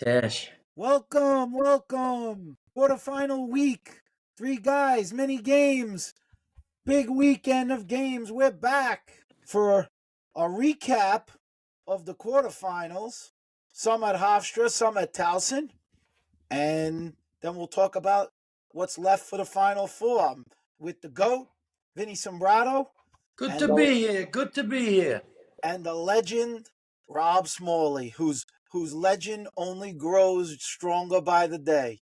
Tash. Welcome. Quarterfinal week. 3 guys, many games. Big weekend of games. We're back for a recap of the quarterfinals. Some at Hofstra, some at Towson. And then we'll talk about what's left for the Final Four with the GOAT, Vinny Sombrato. Good to be here. And the legend, Rob Smalley, whose legend only grows stronger by the day.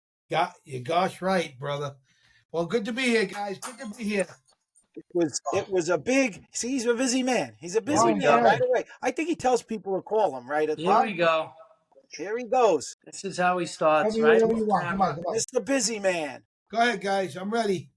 You gosh right, brother. Well, good to be here, guys. Good to be here. It was a big. See, he's a busy man. He's a busy man go. right away. I think he tells people to call him right at Here we go. Here he goes, This is how he starts, Come right? on. Mr. Busy Man. Go ahead, guys. I'm ready.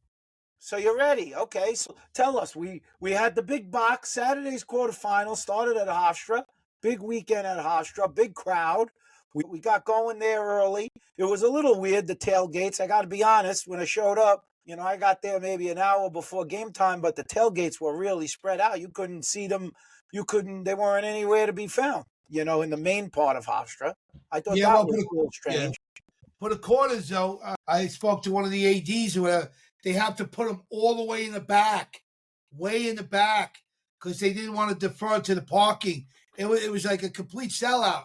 So you're ready, okay? So tell us. We had the big box. Saturday's quarterfinal started at Hofstra. Big weekend at Hofstra. Big crowd. We got going there early. It was a little weird, the tailgates. I got to be honest. When I showed up, I got there maybe an hour before game time, but the tailgates were really spread out. You couldn't see them. They weren't anywhere to be found, in the main part of Hofstra. I thought that was a little strange. Yeah. For the quarters, though, I spoke to one of the ADs who they have to put them all the way in the back, because they didn't want to defer to the parking. It was like a complete sellout.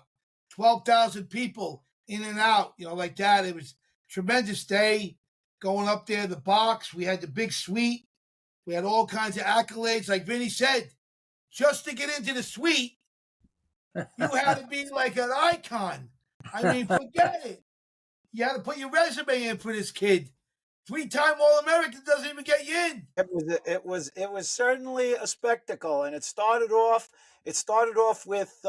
12,000 people in and out, like that. It was a tremendous day going up there, the box. We had the big suite. We had all kinds of accolades. Like Vinny said, just to get into the suite, you had to be like an icon. I mean, forget it. You had to put your resume in for this kid. 3-time All-American doesn't even get you in. It was certainly a spectacle, and it started off with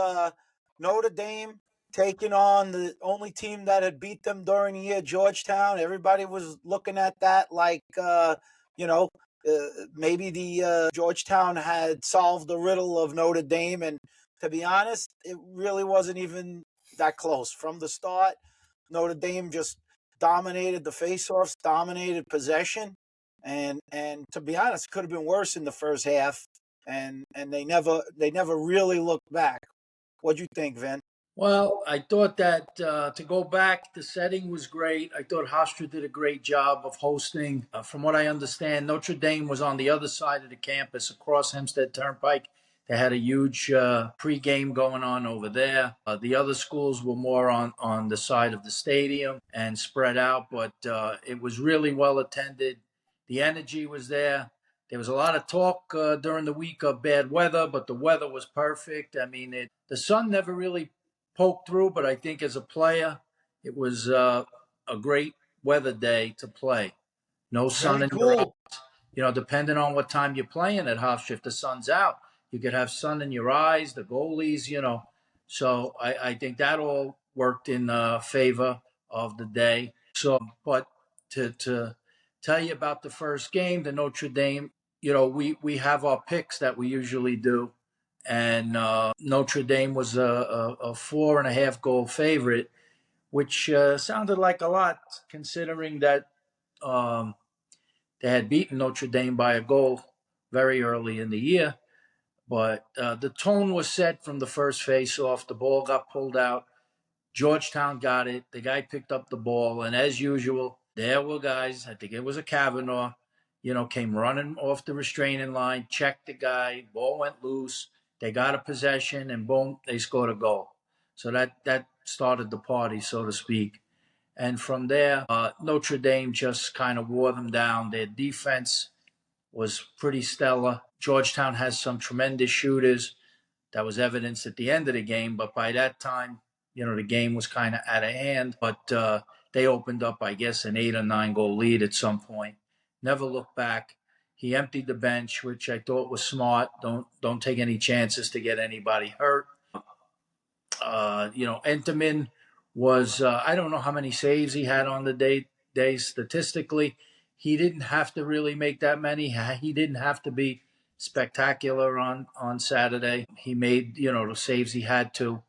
Notre Dame taking on the only team that had beat them during the year, Georgetown. Everybody was looking at that like, maybe the Georgetown had solved the riddle of Notre Dame. And to be honest, it really wasn't even that close. From the start, Notre Dame just dominated the faceoffs, dominated possession. And to be honest, it could have been worse in the first half. And they never really looked back. What'd you think, Vin? Well, I thought that to go back, the setting was great. I thought Hofstra did a great job of hosting. From what I understand, Notre Dame was on the other side of the campus across Hempstead Turnpike. They had a huge pregame going on over there. The other schools were more on the side of the stadium and spread out, but it was really well attended. The energy was there. There was a lot of talk during the week of bad weather, but the weather was perfect. I mean, the sun never really poked through, but I think as a player, it was a great weather day to play. No sun in your eyes. Depending on what time you're playing at Hofstra, if the sun's out, you could have sun in your eyes, the goalies, So I think that all worked in favor of the day. So, but to tell you about the first game, the Notre Dame, we have our picks that we usually do. And Notre Dame was a 4.5 goal favorite, which sounded like a lot considering that they had beaten Notre Dame by a goal very early in the year. But the tone was set from the first face-off. The ball got pulled out. Georgetown got it. The guy picked up the ball. And as usual, there were guys, I think it was a Kavanaugh, came running off the restraining line, checked the guy, ball went loose. They got a possession, and boom, they scored a goal. So that started the party, so to speak. And from there, Notre Dame just kind of wore them down. Their defense was pretty stellar. Georgetown has some tremendous shooters. That was evidenced at the end of the game. But by that time, the game was kind of out of hand. But they opened up, I guess, an 8 or 9 goal lead at some point. Never looked back. He emptied the bench, which I thought was smart. Don't take any chances to get anybody hurt. Enterman was, I don't know how many saves he had on the day statistically. He didn't have to really make that many. He didn't have to be spectacular on Saturday. He made, the saves he had to.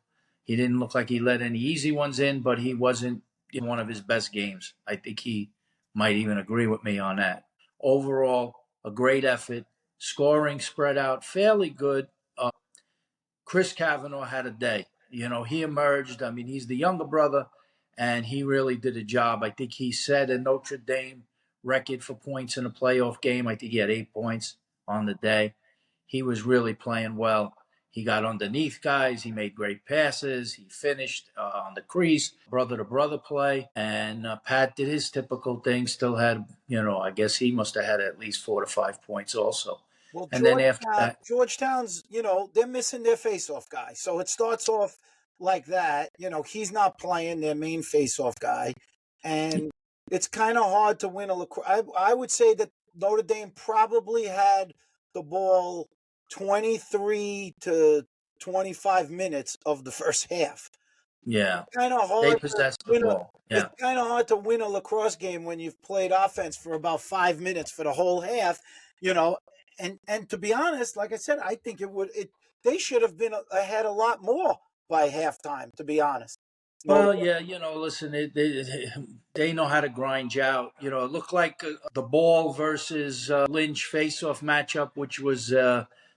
He didn't look like he let any easy ones in, but he wasn't in one of his best games. I think he might even agree with me on that. Overall, a great effort. Scoring spread out fairly good. Chris Kavanaugh had a day. He emerged. I mean, he's the younger brother. and he really did a job. I think he set a Notre Dame record for points in a playoff game. I think he had 8 points on the day. He was really playing well. He got underneath guys. He made great passes. He finished on the crease, brother to brother play. And Pat did his typical thing. Still had, I guess he must have had at least 4 to 5 points also. Well, And then after that, Georgetown's, they're missing their face-off guy. So it starts off like that. He's not playing their main face-off guy. And it's kind of hard to win a lacrosse. I would say that Notre Dame probably had the ball 23 to 25 minutes of the first half. yeah, Kind of they hard to possessed the win ball. it's Yeah. kind of hard to win a lacrosse game when you've played offense for about 5 minutes for the whole half, you know. And to be honest, like I said, I think they should have been ahead a lot more by halftime. To be honest, no. Well, yeah, listen, they know how to grind you out. It looked like the Ball versus Lynch face-off matchup, which was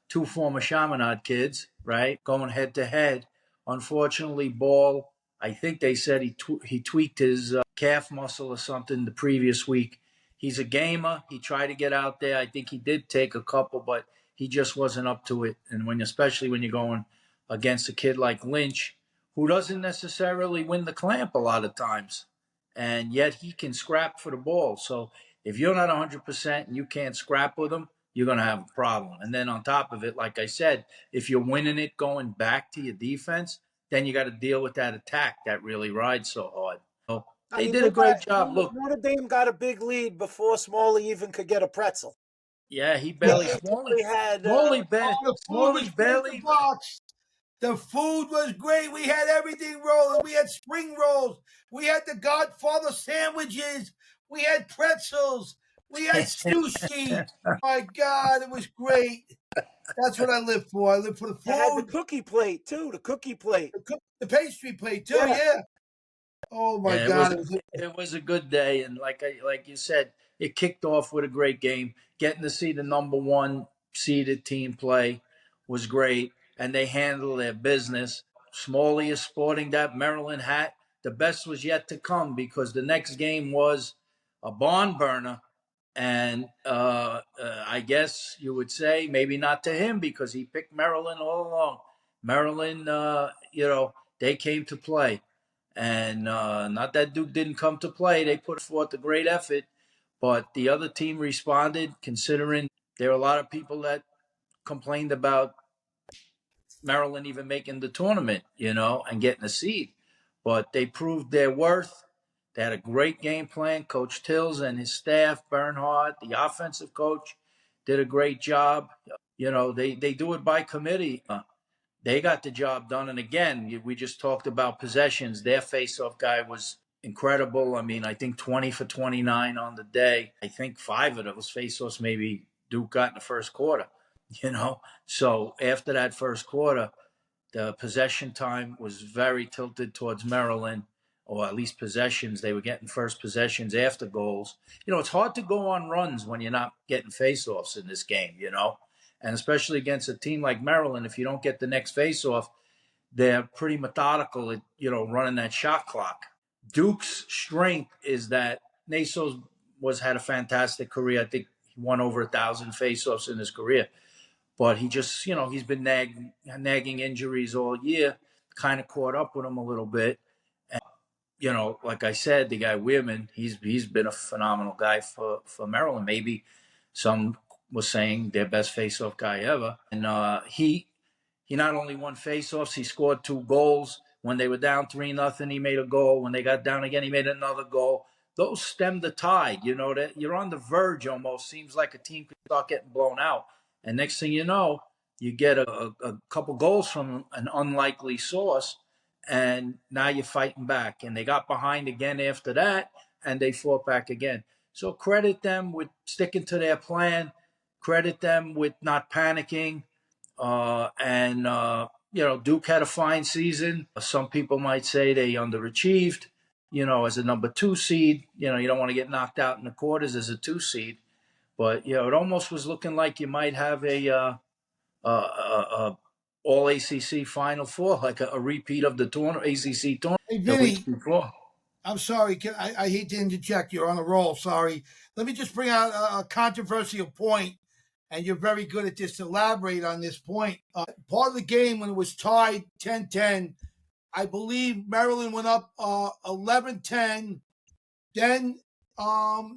two former Chaminade kids, right, going head to head. Unfortunately, Ball, I think they said he tweaked his calf muscle or something the previous week. He's a gamer. He tried to get out there. I think he did take a couple, but he just wasn't up to it. And especially when you're going against a kid like Lynch, who doesn't necessarily win the clamp a lot of times, and yet he can scrap for the ball. So if you're not 100% and you can't scrap with him, you're going to have a problem. And then on top of it, like I said, if you're winning it going back to your defense, then you got to deal with that attack that really rides so hard. So I they mean, did a great job. Look, Notre Dame got a big lead before Smalley even could get a pretzel. yeah, he They barely basically had The food was Smalley great. The barely. box. The food was great. We had everything rolling. We had spring rolls. We had the Godfather sandwiches. We had pretzels. We had sushi. My God, it was great. That's what I live for. I live for the they had the food, cookie plate too. The cookie plate. the pastry plate too. Yeah. Yeah. Oh my Yeah, it was God, it was a good day, and like you said, it kicked off with a great game. Getting to see the number one seeded team play was great, and they handled their business. Smalley is sporting that Maryland hat. The best was yet to come because the next game was a barn burner, and I guess you would say maybe not to him because he picked Maryland all along. Maryland, they came to play. And not that Duke didn't come to play. They put forth a great effort, but the other team responded, considering there were a lot of people that complained about Maryland even making the tournament, and getting a seed. But they proved their worth. They had a great game plan. Coach Tills and his staff, Bernhard, the offensive coach, did a great job. They do it by committee. They got the job done. And again, we just talked about possessions. Their face-off guy was incredible. I mean, I think 20 for 29 on the day. I think 5 of those face-offs maybe Duke got in the first quarter, So after that first quarter, the possession time was very tilted towards Maryland, or at least possessions. They were getting first possessions after goals. It's hard to go on runs when you're not getting face-offs in this game, and especially against a team like Maryland, if you don't get the next face-off, they're pretty methodical at, running that shot clock. Duke's strength is that Nasos had a fantastic career. I think he won over 1,000 face-offs in his career. But he just, he's been nagging injuries all year, kind of caught up with him a little bit. And, like I said, the guy Weirman, he's been a phenomenal guy for Maryland. Maybe some was saying their best face-off guy ever. And he not only won face-offs, he scored 2 goals. When they were down 3-0, he made a goal. When they got down again, he made another goal. Those stemmed the tide. That you're on the verge almost. Seems like a team could start getting blown out. And next thing you know, you get a couple goals from an unlikely source, and now you're fighting back. And they got behind again after that, and they fought back again. So credit them with sticking to their plan. Credit them with not panicking. Duke had a fine season. Some people might say they underachieved, as a number 2 seed. You don't want to get knocked out in the quarters as a 2 seed. But, it almost was looking like you might have a all ACC Final Four, like a repeat of the ACC tournament hey the week Vinny, before. I'm sorry. I hate to interject. You're on a roll. Sorry. Let me just bring out a controversial point, and you're very good at this. Elaborate on this point. Part of the game when it was tied 10-10, I believe Maryland went up 11-10. Then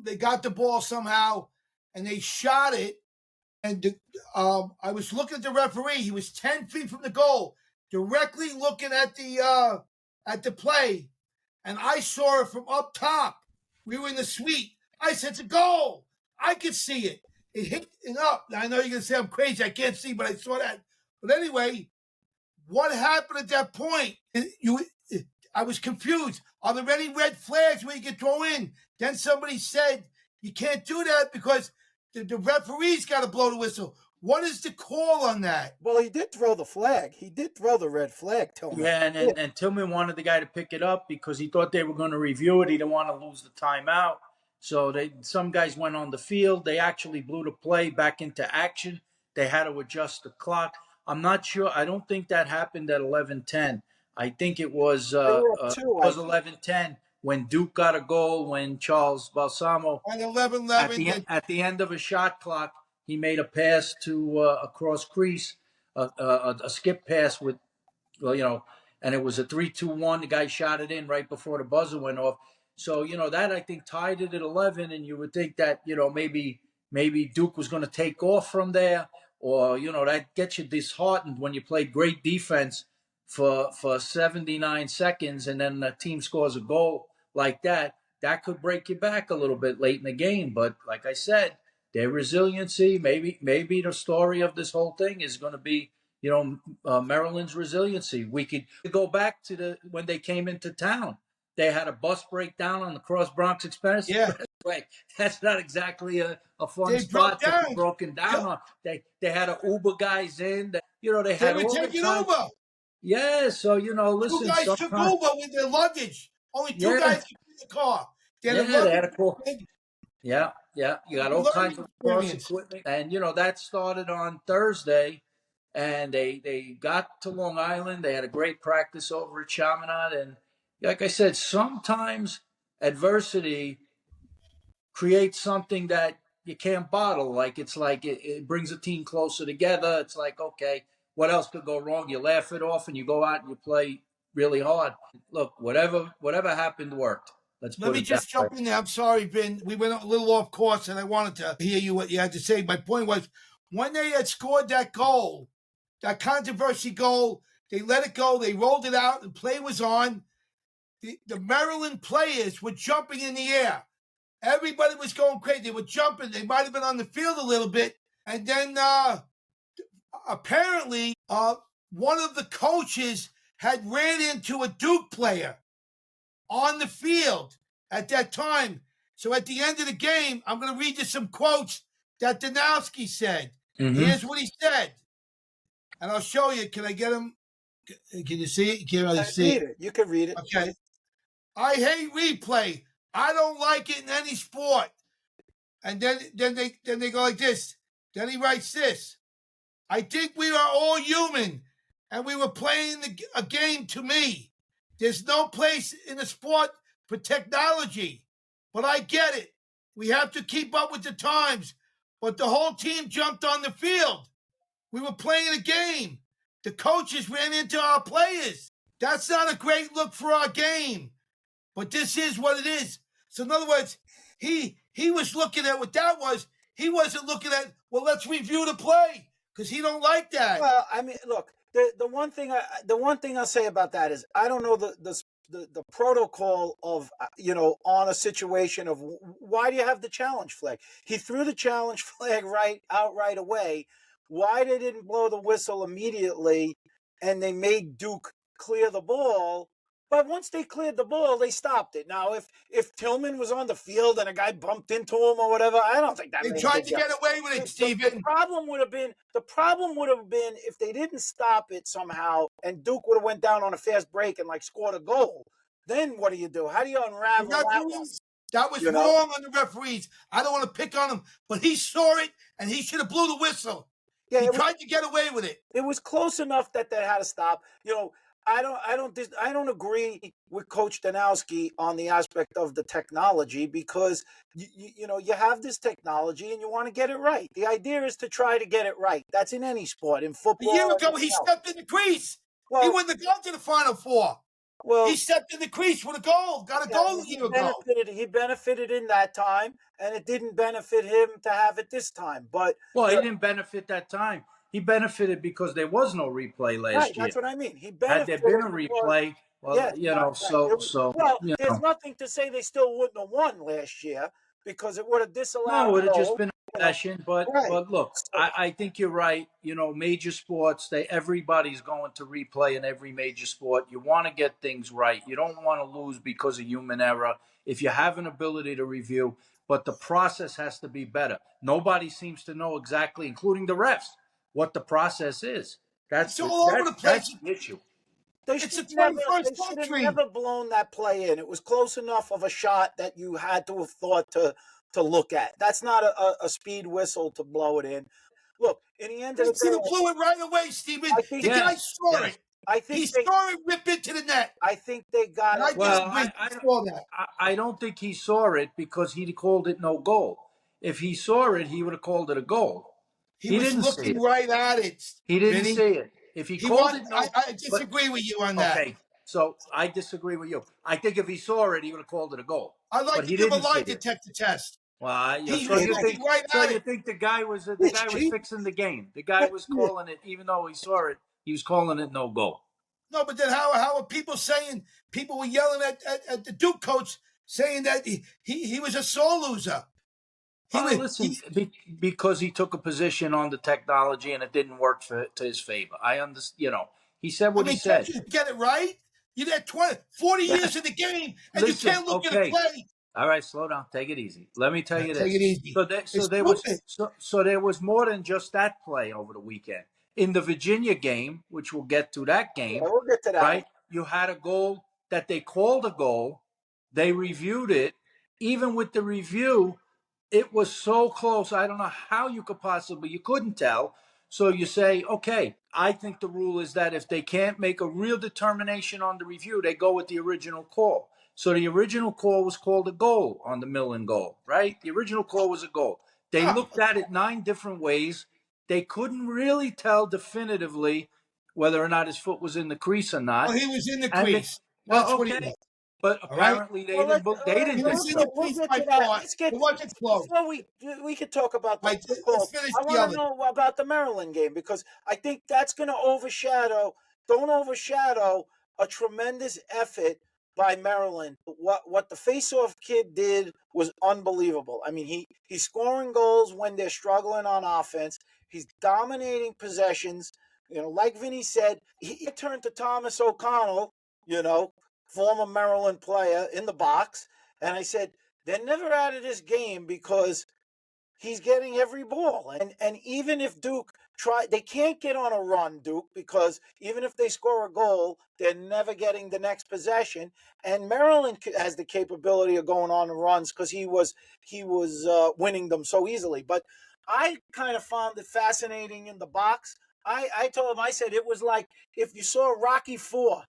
they got the ball somehow, and they shot it. And I was looking at the referee. He was 10 feet from the goal, directly looking at the play, and I saw it from up top. We were in the suite. I said, "It's a goal." I could see it. It hit it up. I know you're gonna say I'm crazy. I can't see, but I saw that. But anyway, what happened at that point? I was confused. Are there any red flags where you can throw in? Then somebody said you can't do that because the referee's got to blow the whistle. What is the call on that? Well, he did throw the flag. He did throw the red flag, Tillman. Yeah, and Tillman wanted the guy to pick it up because he thought they were going to review it. He didn't want to lose the timeout. So some guys went on the field. They actually blew the play back into action. They had to adjust the clock. I'm not sure. I don't think that happened at 11:10. I think it was They were up two. 11:10 when Duke got a goal, when Charles Balsamo On 11-11, at the end of a shot clock, he made a pass to a cross crease, a skip pass with, well, and it was a 3-2-1. The guy shot it in right before the buzzer went off. So, that I think tied it at 11, and you would think that, maybe Duke was going to take off from there, or, that gets you disheartened when you play great defense for 79 seconds and then the team scores a goal like that. That could break you back a little bit late in the game. But like I said, their resiliency, maybe the story of this whole thing is going to be, Maryland's resiliency. We could go back to when they came into town. They had a bus breakdown on the Cross Bronx Expressway. Yeah. That's not exactly a fun They spot broke to down. be broken down on. They had a Uber guys in. They They had were all taking the time. Uber. Yeah, so Two listen. guys took Uber with their luggage. Only two guys could in the car. They had they had a cool. luggage. Yeah. You got all kinds of cross equipment, and that started on Thursday, and they got to Long Island. They had a great practice over at Chaminade, and like I said, sometimes adversity creates something that you can't bottle. Like it brings a team closer together. It's like, okay, what else could go wrong? You laugh it off and you go out and you play really hard. Look, whatever happened worked. Let me just jump in there. I'm sorry, Vin. We went a little off course, and I wanted to hear you what you had to say. My point was, when they had scored that goal, that controversy goal, they let it go. They rolled it out. The play was on. The Maryland players were jumping in the air. Everybody was going crazy. They were jumping. They might have been on the field a little bit. And then apparently one of the coaches had ran into a Duke player on the field at that time. So at the end of the game, I'm going to read you some quotes that Danowski said. Mm-hmm. Here's what he said. And I'll show you. Can I get him? Can you see it? You can't really see it. You can read it. Okay. I hate replay. I don't like it in any sport. And then they go like this. Then he writes this. I think we are all human, and we were playing a game to me. There's no place in the sport for technology, but I get it. We have to keep up with the times, but the whole team jumped on the field. We were playing a game. The coaches ran into our players. That's not a great look for our game, but this is what it is. So in other words, he was looking at what that was. He wasn't looking at, well, let's review the play because he don't like that. Well, I mean, look, the one thing I'll say about that is I don't know the protocol of on a situation of why do you have the challenge flag? He threw the challenge flag right away. Why they didn't blow the whistle immediately and they made Duke clear the ball? But once they cleared the ball, they stopped it. Now, if Tillman was on the field and a guy bumped into him or whatever, I don't think that. They tried to get away with it, Stephen. The problem would have been if they didn't stop it somehow, and Duke would have went down on a fast break and scored a goal. Then what do? How do you unravel that one? That was wrong on the referees. I don't want to pick on him, but he saw it and he should have blew the whistle. Yeah, he tried to get away with it. It was close enough that they had to stop. I don't agree with Coach Danowski on the aspect of the technology because you have this technology and you want to get it right. The idea is to try to get it right. That's in any sport, in A year football. ago, he stepped in the crease. He Well, wouldn't have gone to the Final Four. He well, stepped in the crease with a goal. Got a yeah, goal a year ago. he benefited in that time, and it didn't benefit him to have it this time. But Well, he the, didn't benefit that time. He benefited because there was no replay right, last year. that's what I mean. He Had there been benefited a because replay, well, yes, right, right. Well, there's nothing to say they still wouldn't have won last year because it would have disallowed no, it a would have just goal. been a possession. But Right. look, So, I think you're right. Major sports, everybody's going to replay in every major sport. You want to get things right. You don't want to lose because of human error. If you have an ability to review, but the process has to be better. Nobody seems to know exactly, including the refs, what the process is. That's It's all over the that's place. the issue. It's the 21st they should have century. never blown that play in. It was close enough of a shot that you had to have thought to look at. That's not a speed whistle to blow it in. Look, in the end of They the should have day, blew it right away, Steven. I think The guy Yes, saw yes. it. I He think they saw it rip into the net. I think they got And it I Well, right. disagree. He saw that. I don't think he saw it because he called it no goal. If he saw it, he would have called it a goal. He He was didn't see looking it. right at it, He didn't Vinny. see it. If he He called was. it no, I but disagree with you on that. okay. So I disagree with you. I think if he saw it, he would have called it a goal. I'd like But to he give a didn't see lie it. detector test. Well, He so was you looking think right at it. the guy was It's cheap. fixing the game. The guy was calling it, even though he saw it, he was calling it no goal. No, but then how are people saying? People were yelling at the Duke coach saying that he was a sore loser. Listen, because he took a position on the technology and it didn't work to his favor. I understand. He said I what he mean, can't said. you get it right? You had 40 years in the game, and you Listen, can't look at a okay, play. all right, slow down, take it easy. Let me tell you Take this. it easy. So It's there was stupid. there was more than just that play over the weekend. In the Virginia game, which we'll get to that Yeah, game, we'll get to that one. right? You had a goal that they called a goal. They reviewed it. Even with the review, it was so close. I don't know how you couldn't tell. So you say, okay, I think the rule is that if they can't make a real determination on the review, they go with the original call. So the original call was called a goal on the Millen goal, right? The original call was a goal. They Ah, looked at it 9 different ways. They couldn't really tell definitively whether or not his foot was in the crease or well, not. he was in the And crease. well, That's what he okay, was. but All right. apparently Well, they He didn't was think in the so. we'll crease get by to that. far. It wasn't close. Before we could talk about All the right, let's calls. finish I the want other. to know about the Maryland game because I think that's going to overshadow. Don't overshadow a tremendous effort by Maryland. What the face-off kid did was unbelievable. I mean, he's scoring goals when they're struggling on offense. He's dominating possessions. Like Vinny said, he turned to Thomas O'Connell. You know, former Maryland player in the box, and I said they're never out of this game because he's getting every ball. And even if Duke they can't get on a run, Duke, because even if they score a goal, they're never getting the next possession. And Maryland has the capability of going on runs because he was winning them so easily. But I kind of found it fascinating in the box. I told him, I said it was like if you saw Rocky Four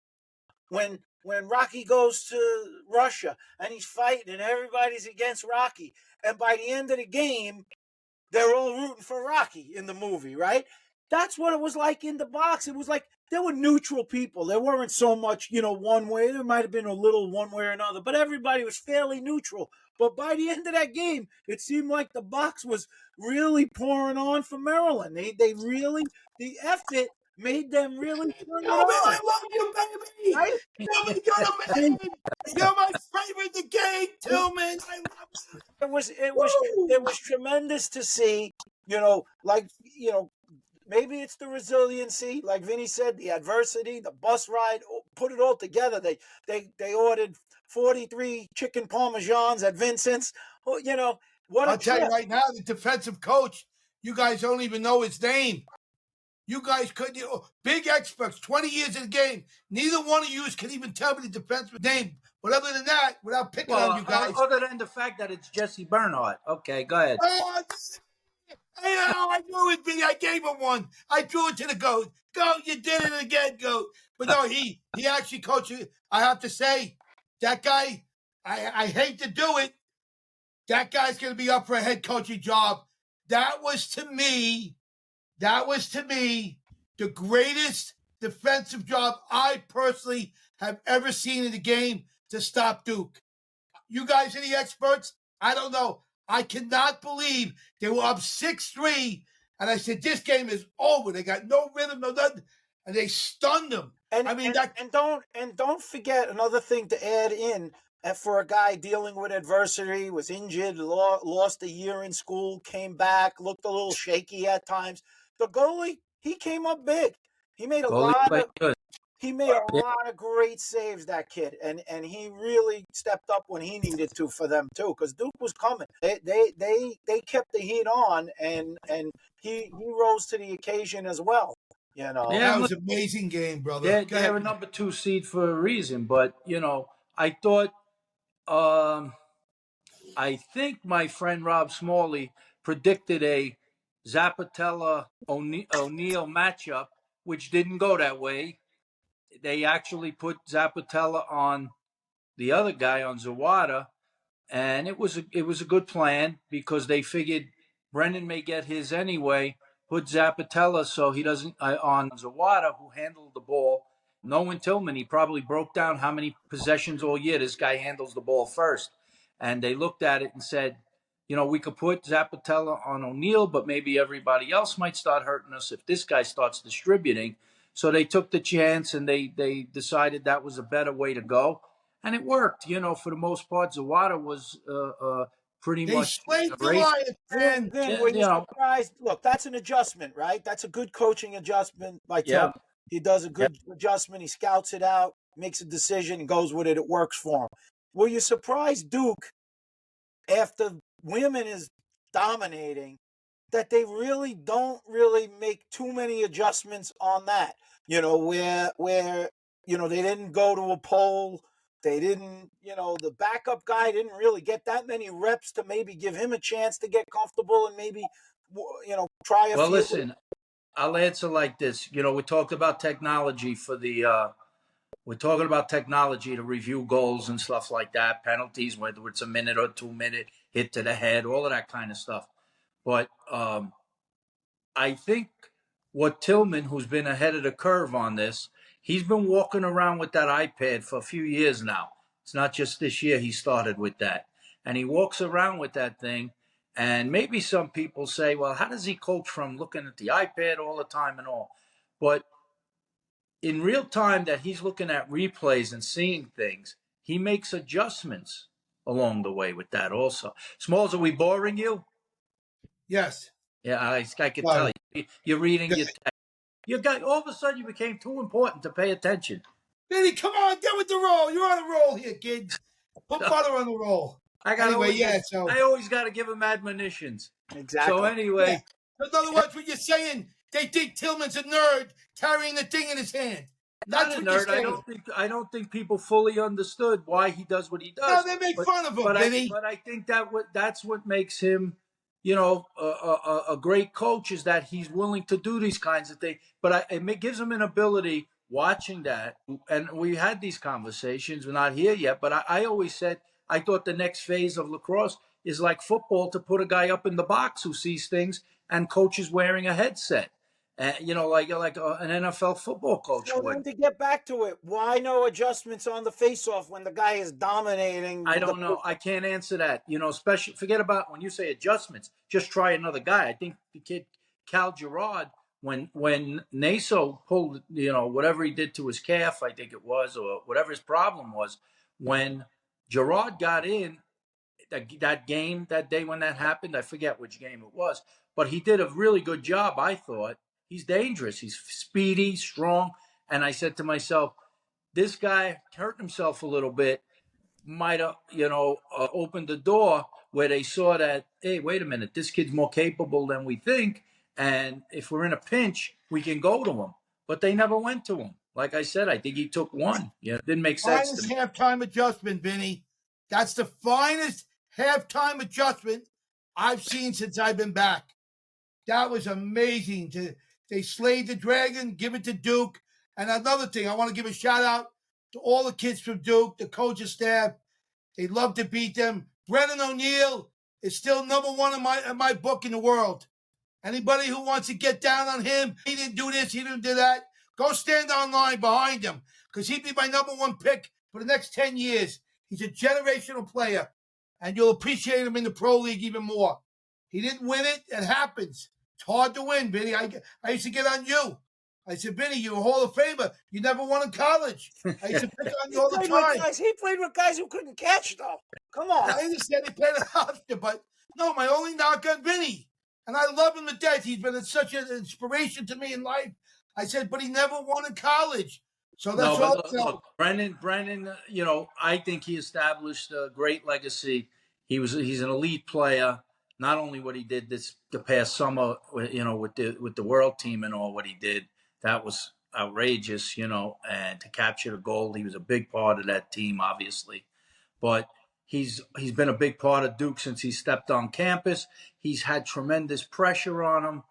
when Rocky goes to Russia and he's fighting and everybody's against Rocky. And by the end of the game, they're all rooting for Rocky in the movie, right? That's what it was like in the box. It was like there were neutral people. There weren't so much, one way. There might have been a little one way or another, but everybody was fairly neutral. But by the end of that game, it seemed like the box was really pouring on for Maryland. They really, the effort made them really turn it Tillman, on, I love you, baby. right? Tillman, you're the man. You're my favorite in the game, Tillman. I love you. It was it was Woo! it was tremendous to see. Like maybe it's the resiliency, like Vinny said, the adversity, the bus ride, put it all together. They ordered 43 chicken parmesans at Vincent's. What a I'll tell you trip! right now, the defensive coach, you guys don't even know his name. You guys could, big experts, 20 years in the game. Neither one of you can even tell me the defenseman's name. But other than that, without picking on Well, you guys, other than the fact that it's Jesse Bernhardt. Okay, go ahead. oh, I knew it, Vinny. I gave him one. I threw it to the goat. Goat, you did it again, goat. But no, he actually coached it. I have to say, that guy, I hate to do it. That guy's going to be up for a head coaching job. That was to me the greatest defensive job I personally have ever seen in the game to stop Duke. You guys are the experts. I don't know. I cannot believe they were up 6-3. And I said, this game is over. They got no rhythm, no nothing. And they stunned them. And don't forget another thing to add in. And for a guy dealing with adversity, was injured, lost a year in school, came back, looked a little shaky at times. The goalie, he came up big. He made a Goalie lot played of good. he made a Yeah. lot of great saves, that kid, and he really stepped up when he needed to for them too, because Duke was coming. They kept the heat on, and he rose to the occasion as well. You know. Yeah, That and was look, an amazing game, brother. Go they're ahead. a number 2 seed for a reason. But I thought, um, I think my friend Rob Smalley predicted a Zappatella O'Neal matchup, which didn't go that way. They actually put Zappatella on the other guy, on Zawada, and it was a good plan because they figured Brennan may get his anyway. Put Zappatella so he doesn't on Zawada, who handled the ball. Knowing Tillman, he probably broke down how many possessions all year this guy handles the ball first, and they looked at it and said, we could put Zappatella on O'Neal, but maybe everybody else might start hurting us if this guy starts distributing. So they took the chance and they decided that was a better way to go, and it worked. For the most part, Zawada was pretty They much slayed the erased. Lions, Vin, man. Vin, Yeah, were you surprised? Look, that's an adjustment, right? That's a good coaching adjustment by yeah, Tillman. He does a yeah. good adjustment. He scouts it out, makes a decision, and goes with it. It works for him. Were you surprised, Duke, after women is dominating, that they really don't really make too many adjustments on that? Where they didn't go to a poll. They didn't, the backup guy didn't really get that many reps to maybe give him a chance to get comfortable and maybe, try a Well, few. listen, I'll answer like this. We talked about technology for the. We're talking about technology to review goals and stuff like that, penalties, whether it's a minute or 2 minute hit to the head, all of that kind of stuff. But I think what Tillman, who's been ahead of the curve on this, he's been walking around with that iPad for a few years now. It's not just this year he started with that. And he walks around with that thing. And maybe some people say, well, how does he coach from looking at the iPad all the time and all? But in real time that he's looking at replays and seeing things, he makes adjustments along the way with that also. Smalls, are we boring you? Yes. Yeah, I could tell Sorry. you. You're reading your text. You got all of a sudden you became too important to pay attention. Vinny, come on, get with the roll. You're on a roll here, kid. Put butter on the roll. Anyway, yeah, so. I always got to give him admonitions. Exactly. So anyway, In other words, what you're saying, they think Tillman's a nerd carrying the thing in his hand. not That's a what you're nerd. saying. I don't think people fully understood why he does what he No, does. they make But fun of him, but Vinny. I think that's what makes him, a great coach, is that he's willing to do these kinds of things. But it gives him an ability watching that. And we had these conversations. We're not here yet, but I always said I thought the next phase of lacrosse is like football, to put a guy up in the box who sees things and coaches wearing a headset. Like an NFL football coach So would. then to get back to it, why no adjustments on the face-off when the guy is dominating I the don't know. I can't answer that. Especially forget about when you say adjustments. Just try another guy. I think the kid Cal Gerard, when Naso pulled, whatever he did to his calf, I think it was, or whatever his problem was, when Gerard got in that game that day when that happened, I forget which game it was, but he did a really good job. I thought he's dangerous. He's speedy, strong, and I said to myself, this guy hurt himself a little bit, might have, opened the door where they saw that, hey, wait a minute, this kid's more capable than we think. And if we're in a pinch, we can go to him. But they never went to him. Like I said, I think he took one. It didn't make sense to Finest me. halftime adjustment, Vinny. That's the finest halftime adjustment I've seen since I've been back. That was amazing. They slayed the dragon, give it to Duke. And another thing, I want to give a shout out to all the kids from Duke, the coaching staff. They love to beat them. Brennan O'Neill is still number one in my book in the world. Anybody who wants to get down on him, he didn't do this, he didn't do that, go stand online behind him because he'd be my number one pick for the next 10 years. He's a generational player, and you'll appreciate him in the pro league even more. He didn't win it. It happens. It's hard to win, Vinny. I used to get on you. I said, Vinny, you're a Hall of Famer. You never won in college. I used to pick on you all the time. He played with guys who couldn't catch, though. Come on. I understand he played after, but no, my only knock on Vinny. And I love him to death. He's been such an inspiration to me in life. I said, but he never won in college. So that's all. Look, Brennan, I think he established a great legacy. He's an elite player. Not only what he did the past summer, with the world team and all what he did, that was outrageous, and to capture the gold, he was a big part of that team, obviously. But he's been a big part of Duke since he stepped on campus. He's had tremendous pressure on him.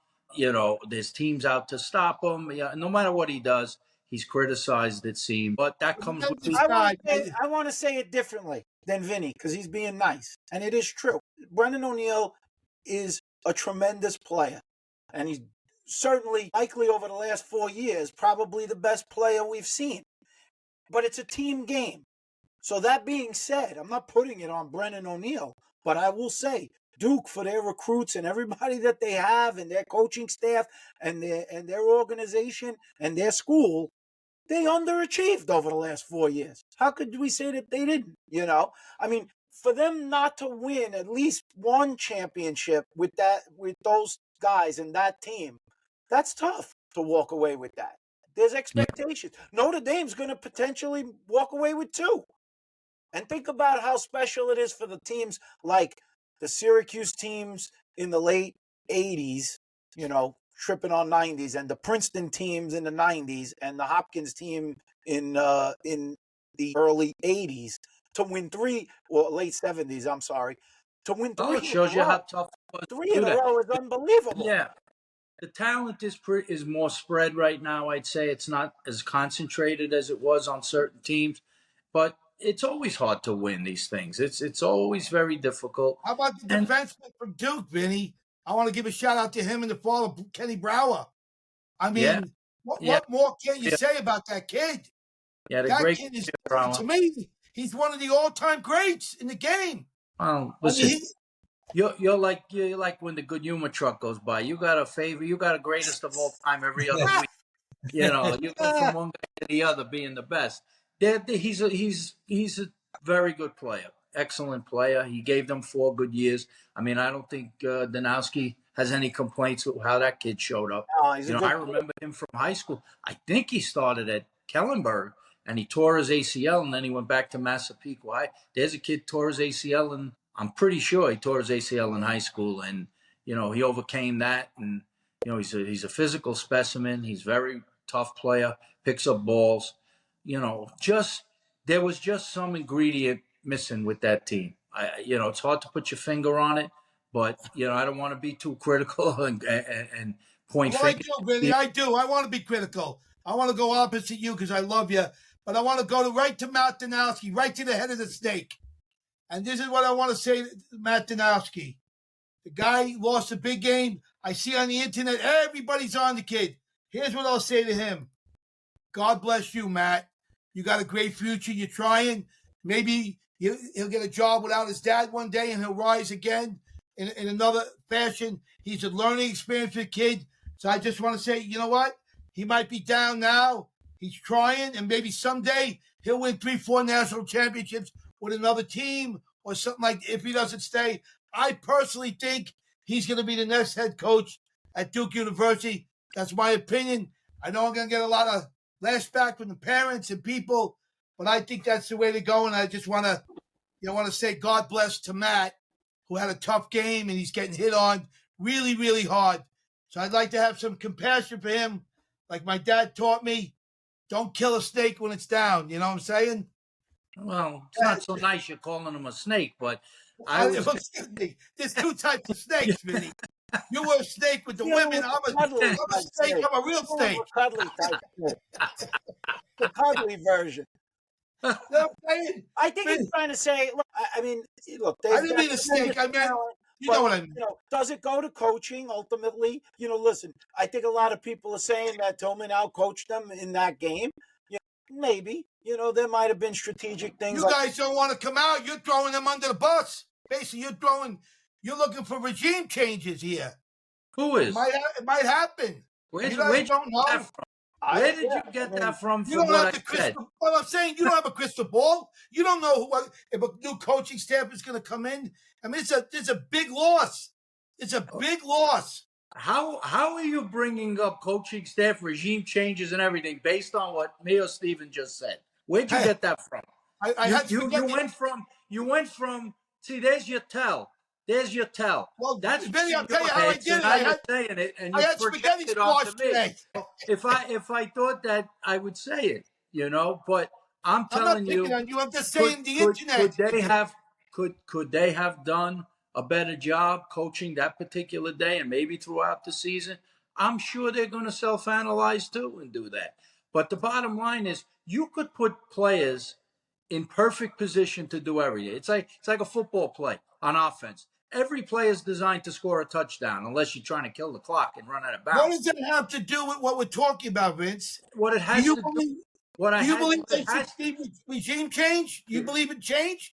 There's teams out to stop him. Yeah, no matter what he does, he's criticized, it seems. But that comes with the I want to say it differently than Vinny because he's being nice. And it is true. Brennan O'Neill is a tremendous player. And he's certainly, likely over the last 4 years, probably the best player we've seen. But it's a team game. So that being said, I'm not putting it on Brennan O'Neill, but I will say Duke, for their recruits and everybody that they have and their coaching staff and their organization and their school, they underachieved over the last 4 years. How could we say that they didn't? I mean, for them not to win at least one championship with those guys and that team, that's tough to walk away with that. There's expectations. Notre Dame's going to potentially walk away with 2. And think about how special it is for the teams like the Syracuse teams in the late 80s, tripping on 90s, and the Princeton teams in the 90s, and the Hopkins team in the early 80s to win 3, or late 70s, I'm sorry, to win 3. It shows you how tough it was. 3 in a row is unbelievable. Yeah. The talent is more spread right now. I'd say it's not as concentrated as it was on certain teams, but it's always hard to win these things. It's always very difficult. How about the defenseman from Duke, Vinny? I want to give a shout out to him and the fall of Kenny Brower. I mean, what more can you say about that kid? Yeah, that great kid is amazing. He's one of the all-time greats in the game. Listen, you're like when the good humor truck goes by. You got a greatest of all time every other week. You go from one guy to the other being the best. He's a very good player, excellent player. He gave them 4 good years. I mean, I don't think Danowski has any complaints with how that kid showed up. I remember him from high school. I think he started at Kellenberg and he tore his ACL and then he went back to Massapequa. There's a kid tore his ACL and I'm pretty sure he tore his ACL in high school and he overcame that and he's a physical specimen. He's a very tough player, picks up balls. There was just some ingredient missing with that team. It's hard to put your finger on it, but I don't want to be too critical and point fingers. I do, Vinny. I do. I want to be critical. I want to go opposite you because I love you, but I want to go right to Matt Danowski, right to the head of the snake. And this is what I want to say to Matt Danowski. The guy lost a big game. I see on the internet, everybody's on the kid. Here's what I'll say to him. God bless you, Matt. You got a great future. You're trying. Maybe he'll get a job without his dad one day and he'll rise again in another fashion. He's a learning experience for a kid. So I just want to say, you know what? He might be down now. He's trying, and maybe someday he'll win 3-4 national championships with another team or something like that if he doesn't stay. I personally think he's going to be the next head coach at Duke University. That's my opinion. I know I'm going to get a lot of lashback from the parents and people, but I think that's the way to go. And I just want to say God bless to Matt, who had a tough game and he's getting hit on really, really hard. So I'd like to have some compassion for him. Like my dad taught me, don't kill a snake when it's down. You know what I'm saying? Well, it's not so nice you're calling him a snake, but there's 2 types of snakes, Vinny. You were a snake with the You know, women. cuddly I'm a type snake. snake. I'm a real You know, snake. a cuddly type snake. The cuddly version. You know what I'm saying? I think he's Man, trying to say, look, I mean, look, I they've didn't got mean a tremendous snake. I meant, talent, you know but what I mean. does it go to coaching ultimately? Listen, I think a lot of people are saying that Tillman outcoached them in that game. Maybe, there might have been strategic things You like, guys don't want to come out. You're throwing them under the bus. Basically, you're looking for regime changes here. Who It is? might, it might happen. You guys Where'd you don't get that know. from? I, Where did yeah, you I get mean, that from? You From don't what have I the said? crystal. Well, I'm saying you don't have a crystal ball. You don't know if a new coaching staff is going to come in. I mean, it's a big loss. It's a big loss. How are you bringing up coaching staff, regime changes, and everything based on what Mayo Steven just said? Where'd you Hey, get that from? I You had you you spaghetti. went from see. There's your tell. There's your tell. Well, That's Vinny, in I'll tell your you how I head. So did it. now you're saying it, and I you had project spaghetti it onto squash me. today. If I thought that, I would say it. But I'm I'm not telling picking you, on you. I'm just could saying the could internet. could they have could they have done a better job coaching that particular day and maybe throughout the season? I'm sure they're going to self-analyze too and do that. But the bottom line is, you could put players in perfect position to do everything. It's like a football play on offense. Every play is designed to score a touchdown, unless you're trying to kill the clock and run out of What bounds. does that have to do with what we're talking about, Vince? What it Do has you to do, believe? what I Do you had, believe what it there should has be regime change? Do you believe in change?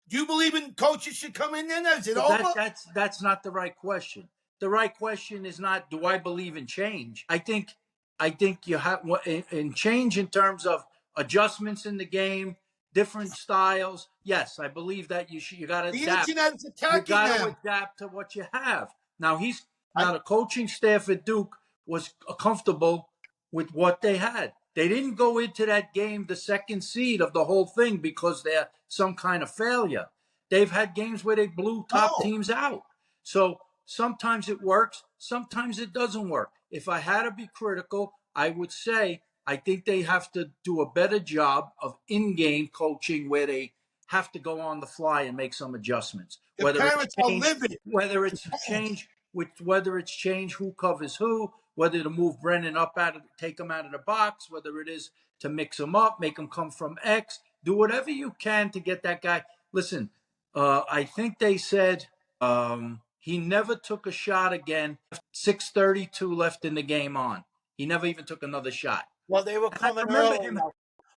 Do you believe in coaches should come in there? Is it Well, over? that's not the right question. The right question is not, do I believe in change? I think you have in change in terms of adjustments in the game, different styles. Yes, I believe that you got to The adapt. internet is You attacking got to them. adapt to what you have. Now I, the coaching staff at Duke was comfortable with what they had. They didn't go into that game the second seed of the whole thing because they're some kind of failure. They've had games where they blew top no. teams out. So sometimes it works, sometimes it doesn't work. If I had to be critical, I would say I think they have to do a better job of in-game coaching where they have to go on the fly and make some adjustments. The parents are livid. Whether it's change who covers who, whether to move Brennan up take him out of the box, whether it is to mix him up, make him come from X, do whatever you can to get that guy. Listen, I think they said he never took a shot again. 6:32 left in the game on. He never even took another shot. well, they were And I coming remember early, him,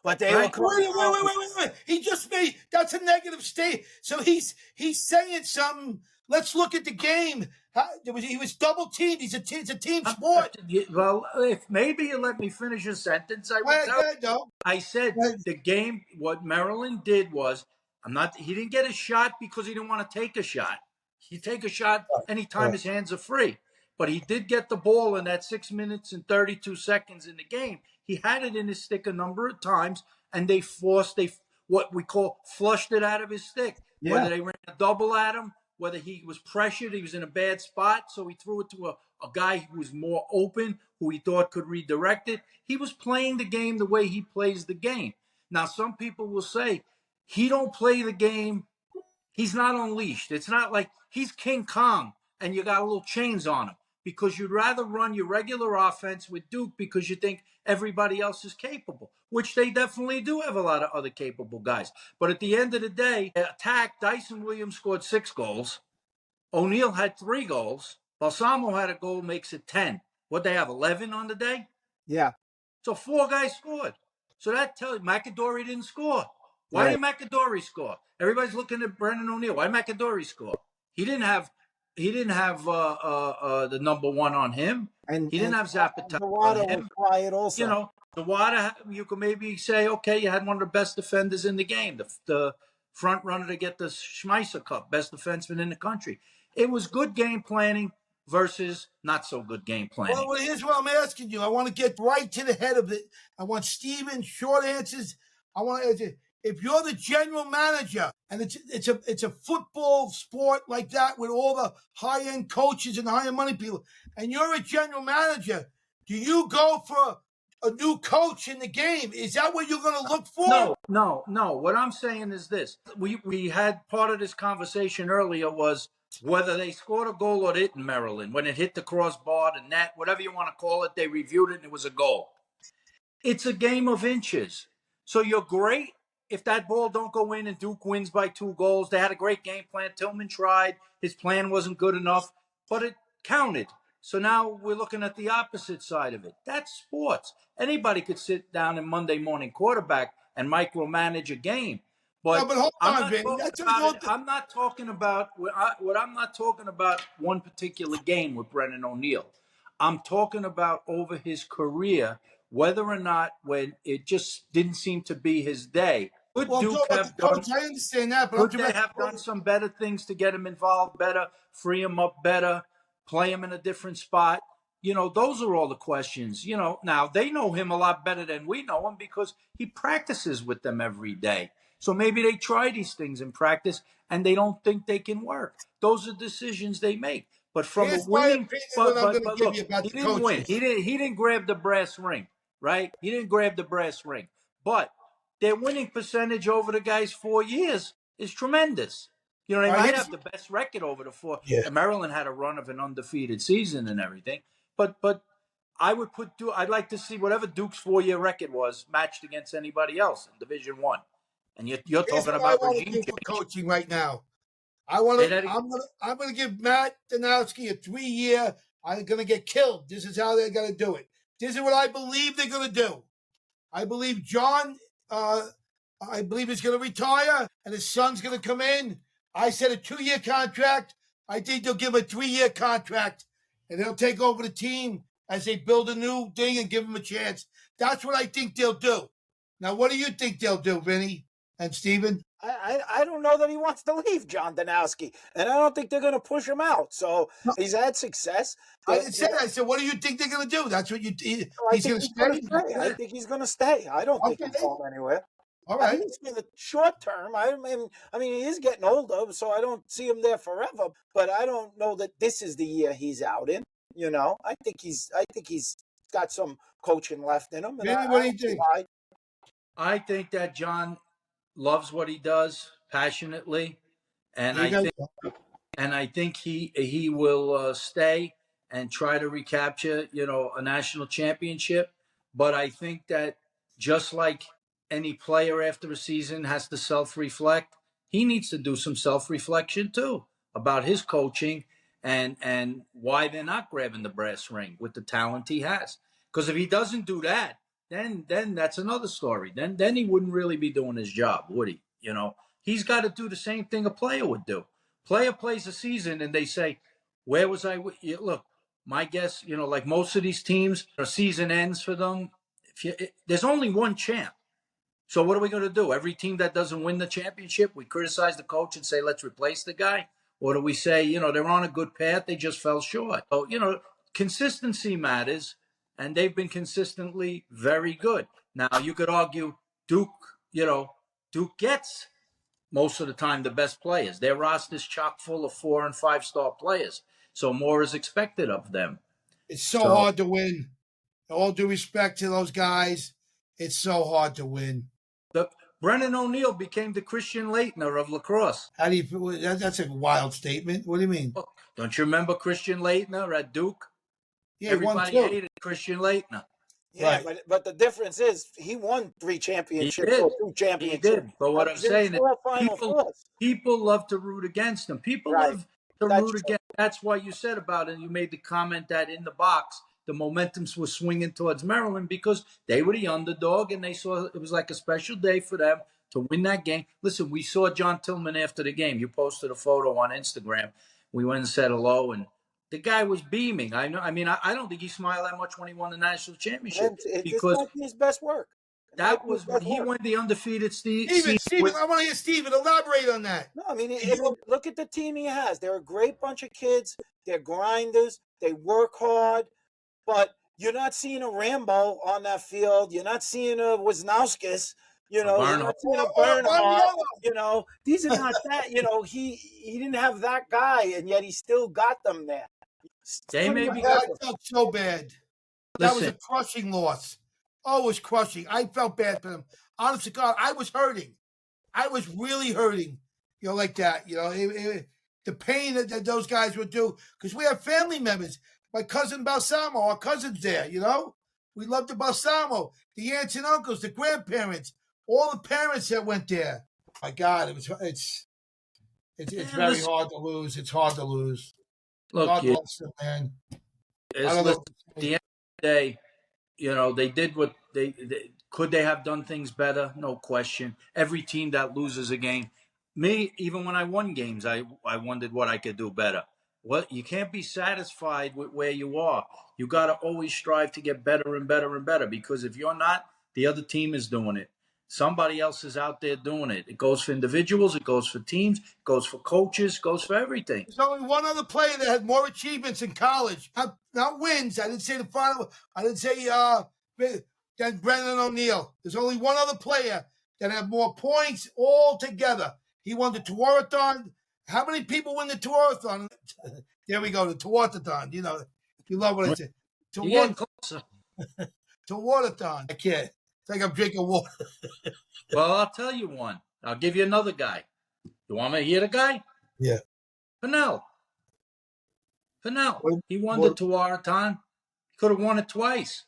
but they were right? coming early. Wait. He just made that's a negative state. So he's saying something. Let's look at the game. He was double teamed. It's a team sport. Well, if maybe you let me finish a sentence, I All would right, tell go you. ahead, no. I said the game, what Maryland did was, he didn't get a shot because he didn't want to take a shot. He take a shot anytime his hands are free. But he did get the ball in that 6 minutes and 32 seconds in the game. He had it in his stick a number of times, and what we call flushed it out of his stick. Yeah. Whether they ran a double at him, whether he was pressured, he was in a bad spot, so he threw it to a guy who was more open, who he thought could redirect it. He was playing the game the way he plays the game. Now, some people will say he don't play the game. He's not unleashed. It's not like he's King Kong and you got a little chains on him, because you'd rather run your regular offense with Duke because you think everybody else is capable, which they definitely do have a lot of other capable guys. But at the end of the day, attack, Dyson Williams scored 6 goals. O'Neal had 3 goals. Balsamo had a goal, makes it 10. What they have, 11 on the day? Yeah. So 4 guys scored. So that tells you McAdory didn't score. Why Right. didn't McAdory score? Everybody's looking at Brendan O'Neal. Why did McAdory score? He didn't have the number one on him. And He didn't have Zapata on Zawada was him. quiet also. The water, you could maybe say, okay, you had one of the best defenders in the game, the front runner to get the Schmeisser Cup, best defenseman in the country. It was good game planning versus not so good game planning. Well, here's what I'm asking you. I want to get right to the head of it. I want Steven short answers. I want to, if you're the general manager and it's a football sport like that with all the high end coaches and high end money people, and you're a general manager, do you go for a new coach in the game. Is that what you're going to look for? No. What I'm saying is this. We had part of this conversation earlier was whether they scored a goal or didn't, Maryland, when it hit the crossbar, the net, whatever you want to call it, they reviewed it and it was a goal. It's a game of inches. So you're great if that ball don't go in and Duke wins by 2 goals. They had a great game plan. Tillman tried. His plan wasn't good enough, but it counted. So now we're looking at the opposite side of it. That's sports. Anybody could sit down in Monday morning quarterback and micromanage a game. But, no, but hold I'm on, not Vinny. talking That's about it. I'm not talking about I'm not talking about one particular game with Brennan O'Neill. I'm talking about over his career, whether or not when it just didn't seem to be his day. Could well, I'm Duke talking about have the done? coach. I understand that, but I'm Could talking they about have the done coach. some better things to get him involved better, free him up better, play him in a different spot? Those are all the questions. Now they know him a lot better than we know him because he practices with them every day. So maybe they try these things in practice and they don't think they can work. Those are decisions they make. But from a Here's my winning, opinion what but I'm but going to but give look, you about he the didn't win. coaches. He didn't grab the brass ring, right? He didn't grab the brass ring. But their winning percentage over the guys' 4 years is tremendous. They All right, might here's have the best record over the 4. yeah. And Maryland had a run of an undefeated season and everything. But I'd like to see whatever Duke's 4-year record was matched against anybody else in Division One. And you're Here's talking what I about want to regime do for change. coaching right now. Say that again. I'm gonna give Matt Danowski a 3-year. I'm gonna get killed. This is how they're gonna do it. This is what I believe they're gonna do. I believe John. I believe he's gonna retire, and his son's gonna come in. I said a 2-year contract. I think they'll give him a 3-year contract, and they'll take over the team as they build a new thing and give him a chance. That's what I think they'll do. Now, what do you think they'll do, Vinny and Steven? I don't know that he wants to leave John Danowski, and I don't think they're going to push him out. So he's had success. I said, what do you think they're going to do? That's what he's going to stay? I think he's going to stay. I don't think Okay. he's going anywhere. All I right. think in the short term, I mean, he is getting older, so I don't see him there forever. But I don't know that this is the year he's out in. I think he's got some coaching left in him. And Vinny, what do you think? I think that John loves what he does passionately, and You I think he will stay and try to recapture a national championship. But I think that just like any player after a season has to self-reflect, he needs to do some self-reflection too about his coaching and why they're not grabbing the brass ring with the talent he has. Because if he doesn't do that, then that's another story. Then he wouldn't really be doing his job, would he? He's got to do the same thing a player would do. Player plays a season and they say, "Where was I?" Look, my guess, like most of these teams, a season ends for them. There's only one champ. So what are we going to do? Every team that doesn't win the championship, we criticize the coach and say, let's replace the guy? Or do we say, they're on a good path, they just fell short? So, consistency matters, and they've been consistently very good. Now, you could argue Duke gets most of the time the best players. Their roster's chock full of 4- and 5-star players. So more is expected of them. It's so hard to win. All due respect to those guys, it's so hard to win. Brennan O'Neill became the Christian Leitner of lacrosse. How do you? That's a wild statement. What do you mean? Don't you remember Christian Leitner at Duke? Yeah, everybody hated Christian Leitner. Yeah, right. but the difference is he won 3 championships or 2 championships. He did. But what I'm saying is people love to root against him. People love to root against. That's why you said about it. You made the comment that in the box, the momentum was swinging towards Maryland because they were the underdog and they saw it was like a special day for them to win that game. Listen, we saw John Tillman after the game. You posted a photo on Instagram. We went and said hello, and the guy was beaming. I don't think he smiled that much when he won the national championship because might be his best work. That was when he won the undefeated Steven, I want to hear Steven elaborate on that. No, I mean, look at the team he has. They're a great bunch of kids. They're grinders. They work hard. But you're not seeing a Rambo on that field. You're not seeing a Wisnauskas. You're not seeing a Bernhardt. These are not that. He didn't have that guy, and yet he still got them there. I felt so bad. That was a crushing loss. Oh, it was crushing. I felt bad for them. Honest to God, I was hurting. I was really hurting, like that. The pain that those guys would do, because we have family members. My cousin Balsamo, our cousin's there, We love the Balsamo, the aunts and uncles, the grandparents, all the parents that went there. My God, it's very hard to lose. It's hard to lose. Look, God bless them, man. I don't know. at the end of the day, they did what they could. They have done things better, no question. Every team that loses a game, even when I won games, I wondered what I could do better. What, you can't be satisfied with where you are. You got to always strive to get better and better and better, because if you're not, the other team is doing it. Somebody else is out there doing it. It goes for individuals, it goes for teams, it goes for coaches, it goes for everything. There's only one other player that had more achievements in college. Not wins. I didn't say the final. I didn't say than Brendan O'Neill. There's only one other player that had more points altogether. He won the Tour-a-thon. How many people win the Tour-a-thon? There we go, the Tour-a-thon. You love what I say. You're getting closer. Tour-a-thon. I can't. It's like I'm drinking water. Well, I'll tell you one. I'll give you another guy. You want me to hear the guy? Yeah. Pennell. He won the Tour-a-thon. He could have won it twice.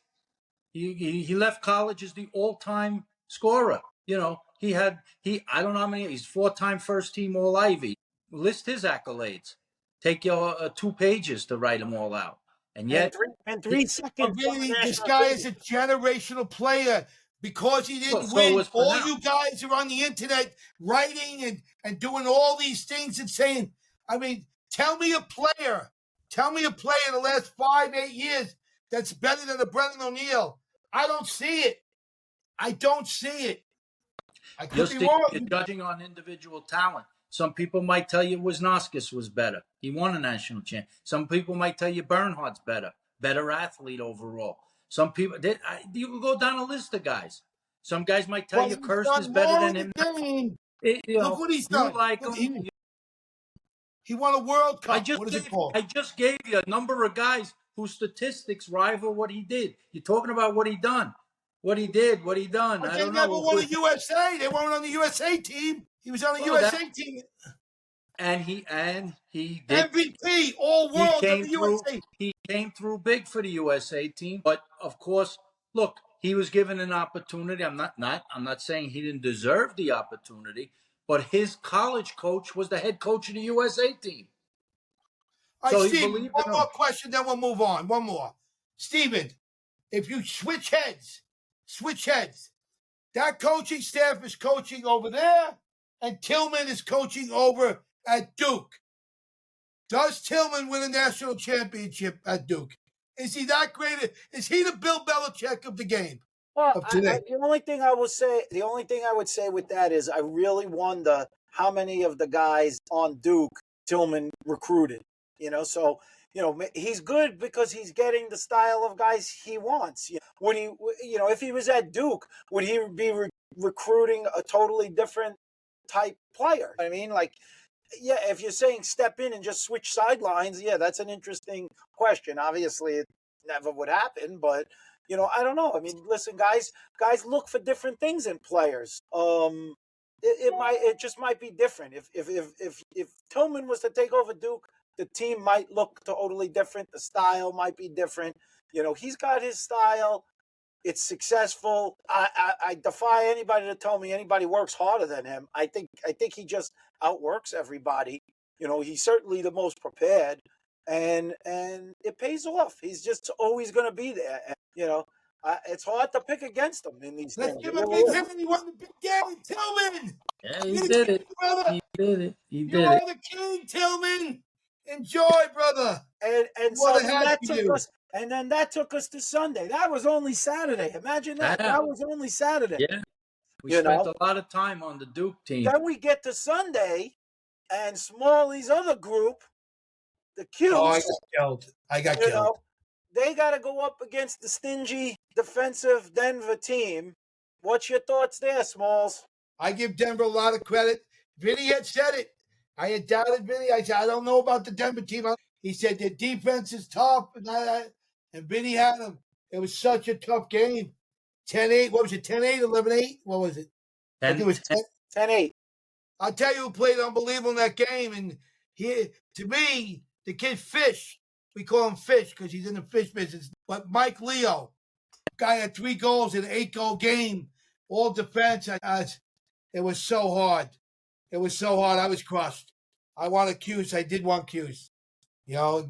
He left college as the all-time scorer. I don't know how many. He's 4-time first-team All-Ivy. List his accolades. Take your 2 pages to write them all out. And yet, and 3 seconds. This guy is a generational player. Because he didn't win, all you guys are on the internet writing and doing all these things and saying, tell me a player in the last 5-8 years that's better than a Brendan O'Neill. I don't see it. I could be wrong. You're judging on individual talent. Some people might tell you Wisnauskas was better. He won a national champ. Some people might tell you Bernhardt's better athlete overall. Some people, you can go down a list of guys. Some guys might tell you Kirst is better than him. Look what he's done. He won a World Cup. I just gave you a number of guys whose statistics rival what he did. You're talking about what he done. What he did, what he done. But they never won the USA. They weren't on the USA team. He was on the USA team. And he did MVP, all world of the USA. He came through big for the USA team, but of course, look, he was given an opportunity. I'm not saying he didn't deserve the opportunity, but his college coach was the head coach of the USA team. So Steven, one more question, then we'll move on. One more. Steven, if you switch heads, that coaching staff is coaching over there, and Tillman is coaching over at Duke. Does Tillman win a national championship at Duke? Is he that great? Is he the Bill Belichick of the game? Well, the only thing I would say with that is I really wonder how many of the guys on Duke Tillman recruited. He's good because he's getting the style of guys he wants. Would he, if he was at Duke, would he be recruiting a totally different type player? If you're saying step in and just switch sidelines, that's an interesting question. Obviously, it never would happen, but I don't know. Listen, guys look for different things in players. It just might be different. If Tillman was to take over Duke, the team might look totally different. The style might be different. He's got his style. It's successful. I defy anybody to tell me anybody works harder than him. I think he just outworks everybody. He's certainly the most prepared, and it pays off. He's just always going to be there. And, it's hard to pick against him in these things. Let's give him a big hand. He won the big game, Tillman. Yeah, he did it. You are the king, Tillman. Enjoy, brother. And so that took us to Sunday. That was only Saturday. Imagine that. That was only Saturday. Yeah. We spent a lot of time on the Duke team. Then we get to Sunday, and Smalley's other group, the Cubes. Oh, I got killed. They got to go up against the stingy defensive Denver team. What's your thoughts there, Smalls? I give Denver a lot of credit. Vinny had said it. I had doubted Vinny. I said, I don't know about the Denver team. He said their defense is tough. And Vinny had them. It was such a tough game. 10-8. What was it? 10-8, 11-8? What was it? I think it was 10-8. I'll tell you who played unbelievable in that game. And to me, the kid Fish, we call him Fish because he's in the fish business. But Mike Leo, guy had 3 goals in an 8-goal game, all defense. It was so hard. It was so hard. I was crushed. I wanted Cuse. I did want Cuse. Well,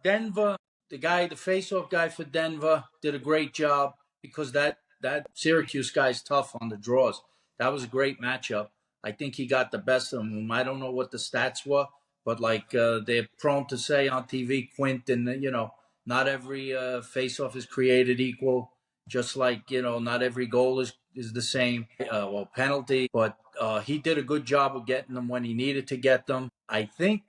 Denver, the face-off guy for Denver, did a great job because that Syracuse guy's tough on the draws. That was a great matchup. I think he got the best of him. I don't know what the stats were, but they're prone to say on TV, Quint, and not every face-off is created equal. Just like not every goal is the same. Penalty, but he did a good job of getting them when he needed to get them. I think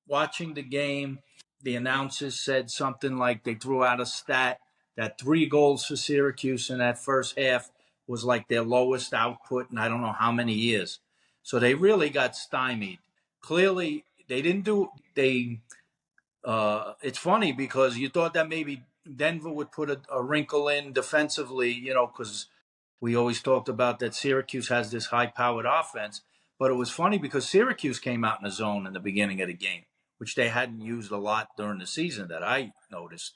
watching the game, the announcers said something like they threw out a stat that 3 goals for Syracuse in that first half was like their lowest output in I don't know how many years. So they really got stymied. Clearly, they didn't do they. It's funny because you thought that maybe Denver would put a wrinkle in defensively, because we always talked about that Syracuse has this high-powered offense. But it was funny because Syracuse came out in the zone in the beginning of the game, which they hadn't used a lot during the season that I noticed,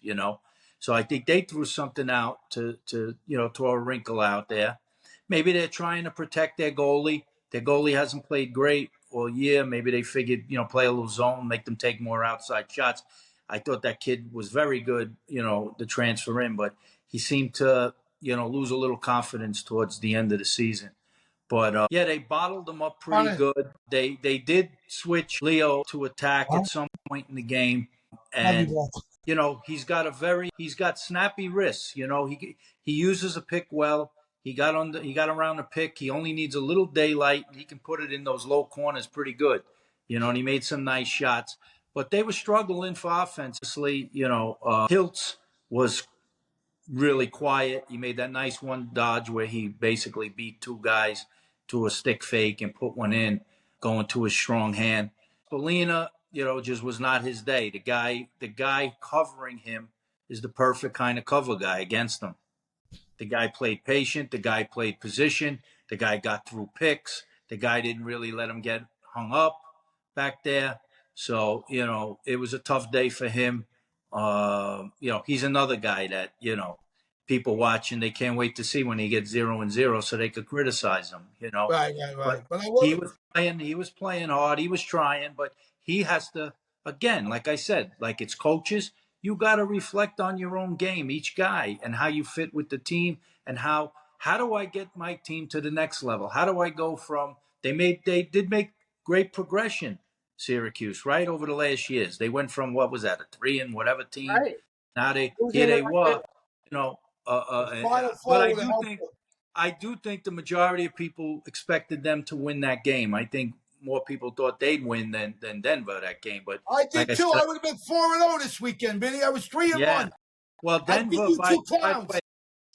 So I think they threw something out to throw a wrinkle out there. Maybe they're trying to protect their goalie. Their goalie hasn't played great all year. Maybe they figured, play a little zone, make them take more outside shots. I thought that kid was very good, the transfer in, but he seemed to, lose a little confidence towards the end of the season. But they bottled them up pretty good. They did switch Leo to attack at some point in the game, and he's got snappy wrists. He uses a pick well. He got around the pick. He only needs a little daylight. He can put it in those low corners pretty good. And he made some nice shots. But they were struggling for offensively. Hiltz was really quiet. He made that nice one dodge where he basically beat 2 guys to a stick fake and put one in, going to his strong hand. Spallina, just was not his day. The guy covering him is the perfect kind of cover guy against him. The guy played patient. The guy played position. The guy got through picks. The guy didn't really let him get hung up back there. So, it was a tough day for him. He's another guy that, people watching, they can't wait to see when he gets 0-0 so they could criticize him, Right. But he was playing hard. He was trying, but he has to, again, like I said, like it's coaches, you got to reflect on your own game, each guy, and how you fit with the team, and how do I get my team to the next level? How do I go from, they did make great progression, Syracuse, right, over the last years. They went from, what was that, a 3 and whatever team? Right. Now they were, but I do think the majority of people expected them to win that game. I think more people thought they'd win than Denver that game. But I did too. I would have been 4-0 this weekend, Vinny. I was 3-1. Well, Denver, I beat you 2 clowns.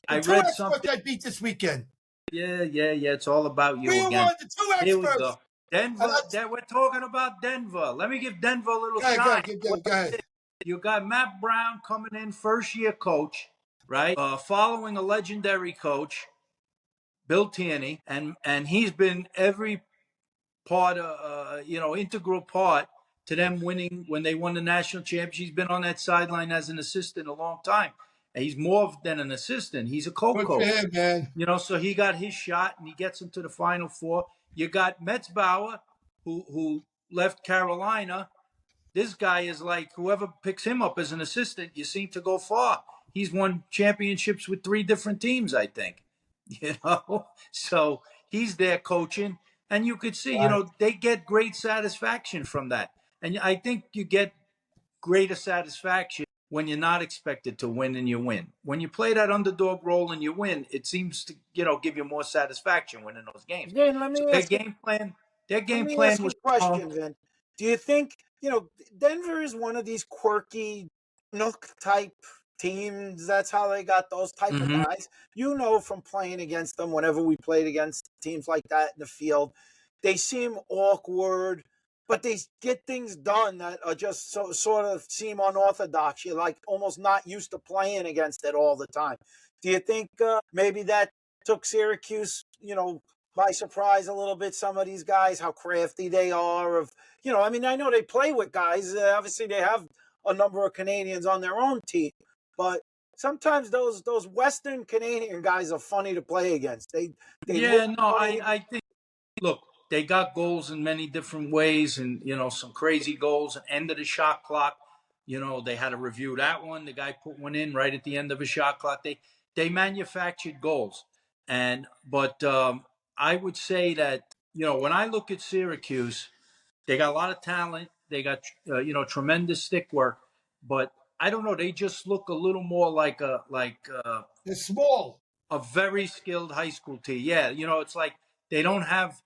I read something. I beat this weekend. Yeah. It's all about you 3-1, again. the 2 experts. Here we go. Denver. We're talking about Denver. Let me give Denver a little shine. Go ahead. You got Matt Brown coming in, first-year coach, right? Following a legendary coach, Bill Tierney, and he's been every part, integral part to them winning when they won the national championship. He's been on that sideline as an assistant a long time. And he's more than an assistant. He's a co-coach. Good for him, man. So he got his shot and he gets them to the Final Four. You got Metzbauer, who left Carolina. This guy is like, whoever picks him up as an assistant, you seem to go far. He's won championships with 3 different teams, I think. So he's there coaching. And you could see, they get great satisfaction from that. And I think you get greater satisfaction when you're not expected to win and you win. When you play that underdog role and you win, it seems to, give you more satisfaction winning those games. Again, let me ask their game plan was a question, Vin. Do you think, Denver is one of these quirky nook type teams? That's how they got those type of guys. From playing against them, whenever we played against teams like that in the field, they seem awkward, but they get things done that are just sort of seem unorthodox. You're like almost not used to playing against it all the time. Do you think maybe that took Syracuse, by surprise a little bit? Some of these guys, how crafty they are. I mean, I know they play with guys. Obviously, they have a number of Canadians on their own team, but sometimes those Western Canadian guys are funny to play against. They look Yeah, no, funny. I think, look, they got goals in many different ways, and some crazy goals. And end of the shot clock, they had to review that one. The guy put one in right at the end of a shot clock. They manufactured goals, but I would say that when I look at Syracuse, they got a lot of talent. They got tremendous stick work, but I don't know. They just look a little more like They're small. a very skilled high school team. Yeah, it's like they don't have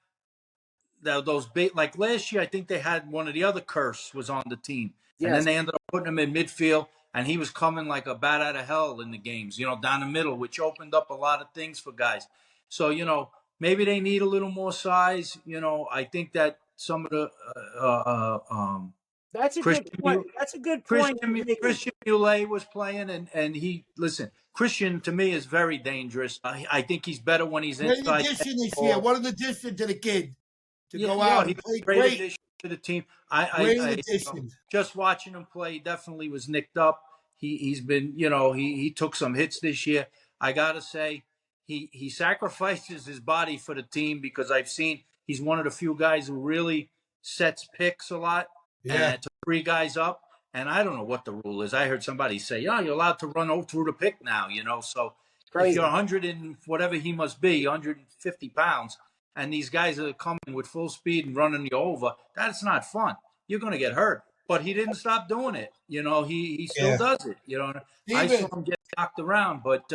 those big. Like last year, I think they had one of the other Curse was on the team, and then Yes, they ended up putting him in midfield, and he was coming like a bat out of hell in the games. Down the middle, which opened up a lot of things for guys. So maybe they need a little more size. I think that some of the that's a good point. Christian That's a good point you're making. Christian Muley was playing, and he listen. Christian to me is very dangerous. I think he's better when he's Great inside. addition this year. What an addition to the kid to Yeah, go out he's and play a great great. addition to the team. Great I addition. just watching him play definitely was nicked up. He's been, he took some hits this year. I gotta say, he sacrifices his body for the team because I've seen he's one of the few guys who really sets picks a lot Yeah, and to free guys up. And I don't know what the rule is. I heard somebody say, "Yeah, you're allowed to run through the pick now." So if you're Crazy. 100 and whatever he must be, 150 pounds, and these guys are coming with full speed and running you over, that's not fun. You're going to get hurt. But he didn't stop doing it. He still yeah. does it. I saw Steven, him get knocked around, but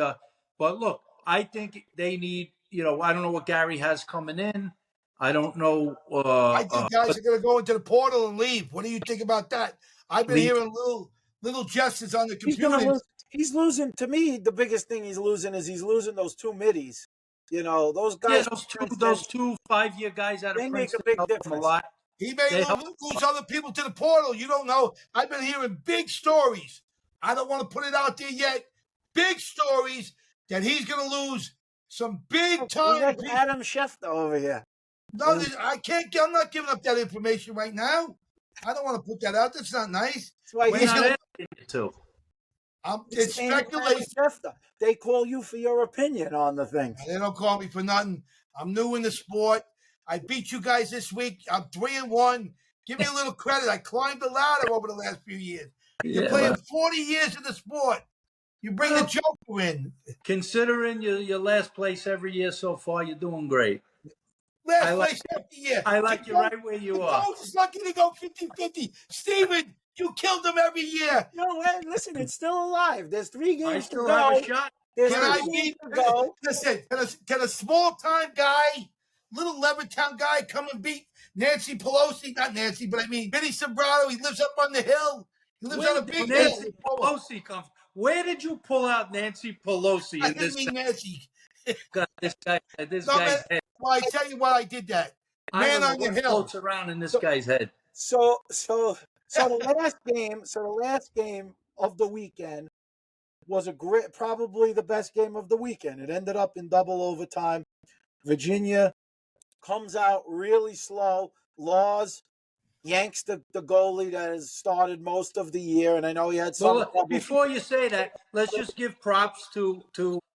look, I think they need. I don't know what Gary has coming in. I don't know. I think guys But are going to go into the portal and leave. What do you think about that? I've been leave. hearing little gestures on the He's gonna computers. lose. He's losing. To me, the biggest thing he's losing is he's losing those two middies. Those Yeah, guys from those Princeton, two 5-year guys out of they make a Princeton big help them a difference. lot. He may They help. lose other people to the portal. You don't know. I've been hearing big stories. I don't want to put it out there yet. Big stories that he's going to lose some big We time got people. Adam Schefter over here. No, I can't. I'm not giving up that information right now. I don't want to put that out. That's not nice. That's why We're He's not gonna. asking you to. It's same with Adam speculation. Schefter. They call you for your opinion on the things. They don't call me for nothing. I'm new in the sport. I beat you guys this week. I'm 3-1. Give me a little credit. I climbed the ladder over the last few years. You're Yeah, playing well, 40 years in the sport. You bring the Joker in. considering your last place every year so far, you're doing great. I Last like place every year. I like you right where you The are. coach is lucky to go 50-50. Steven, you killed him every year. No, hey, listen, it's still alive. There's 3 I games to still have a go. shot. There's Can I 3 games beat? to go. Listen, can a small time guy, little Levittown guy, come and beat Nancy Pelosi? Not Nancy, but I mean Vinny Sombrano. He lives up on the hill. He lives on a Where did big hill. Nancy Pelosi come from? Where did you pull out Nancy Pelosi I in didn't this? mean Nancy. This No, man. guy's head? Well, I tell you why I did that. I Man don't know on the what hill. floats around in this So, guy's head. so, so, so the last game of the weekend was probably the best game of the weekend. It ended up in double overtime. Virginia comes out really slow. Laws yanks the goalie that has started most of the year, and I know he had some Well, trouble. before you say that, let's just give props to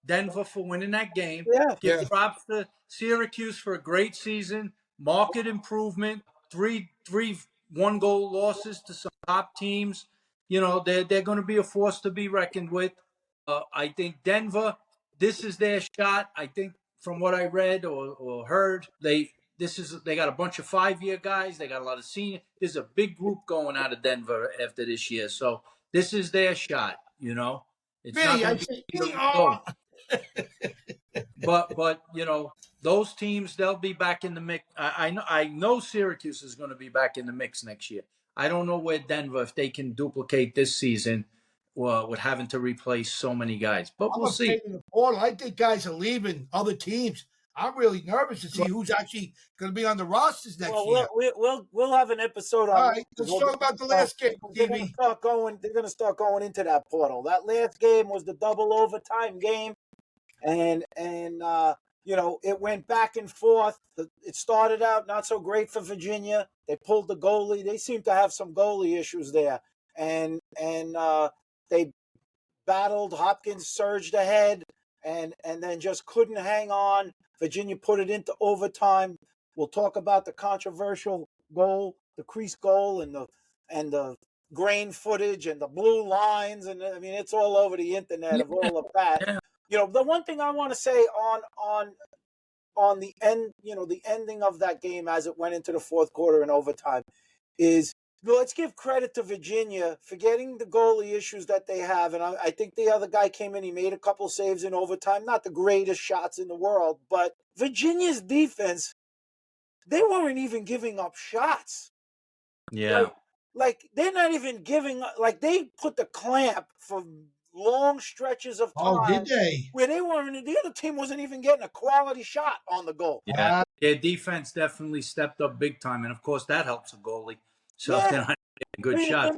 Denver for winning that game. Yeah. Give Yeah. props to Syracuse for a great season, market improvement, three 1-goal losses to some top teams. They're going to be a force to be reckoned with. I think Denver, this is their shot. I think from what I read or heard, they got a bunch of 5-year guys. They got a lot of senior. There's a big group going out of Denver after this year, so this is their shot. It's not Vinny, I going to say, be Vinny, gold. But those teams, they'll be back in the mix. I know Syracuse is going to be back in the mix next year. I don't know where Denver, if they can duplicate this season, with having to replace so many guys. But I'm we'll see. afraid in the portal. I think guys are leaving other teams. I'm really nervous to see who's actually going to be on the rosters next year. Well, we'll have an episode on. All right, let's talk about the last game, They're going to start going. They're going to start going into that portal. That last game was the double overtime game, and it went back and forth. It started out not so great for Virginia. They pulled the goalie. They seem to have some goalie issues there, and they battled. Hopkins surged ahead, and then just couldn't hang on. Virginia put it into overtime. We'll talk about the controversial goal, the crease goal, and the grain footage and the blue lines, and I mean it's all over the internet of all of that. Yeah. The one thing I want to say on the end, the ending of that game as it went into the fourth quarter and overtime is let's give credit to Virginia for getting the goalie issues that they have. And I think the other guy came in, he made a couple saves in overtime, not the greatest shots in the world, but Virginia's defense, they weren't even giving up shots. Yeah. Like they're not even giving up, like they put the clamp for long stretches of time. Oh, did they? Where they weren't, the other team wasn't even getting a quality shot on the goal. Yeah. Their defense definitely stepped up big time. And of course that helps a goalie. So they're not getting good shots.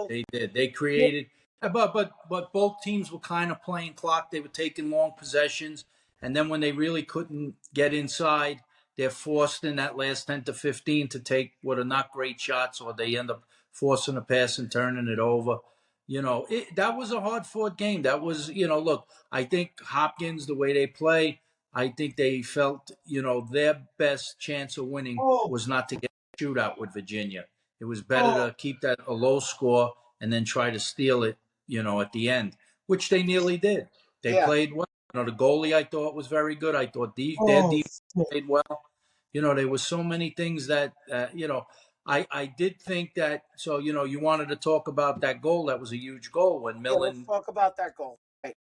They did. They created, but both teams were kind of playing clock. They were taking long possessions, and then when they really couldn't get inside, they're forced in that last 10 to 15 to take what are not great shots, or they end up forcing a pass and turning it over. That was a hard-fought game. That was, look, I think Hopkins, the way they play, I think they felt, their best chance of winning was not to get shootout with Virginia. It was better to keep that a low score and then try to steal it, at the end, which they nearly did. They played well. The goalie I thought was very good. I thought their defense played well. There were so many things that, I did think that. So, you wanted to talk about that goal. That was a huge goal when Millen. Let's talk about that goal. Right.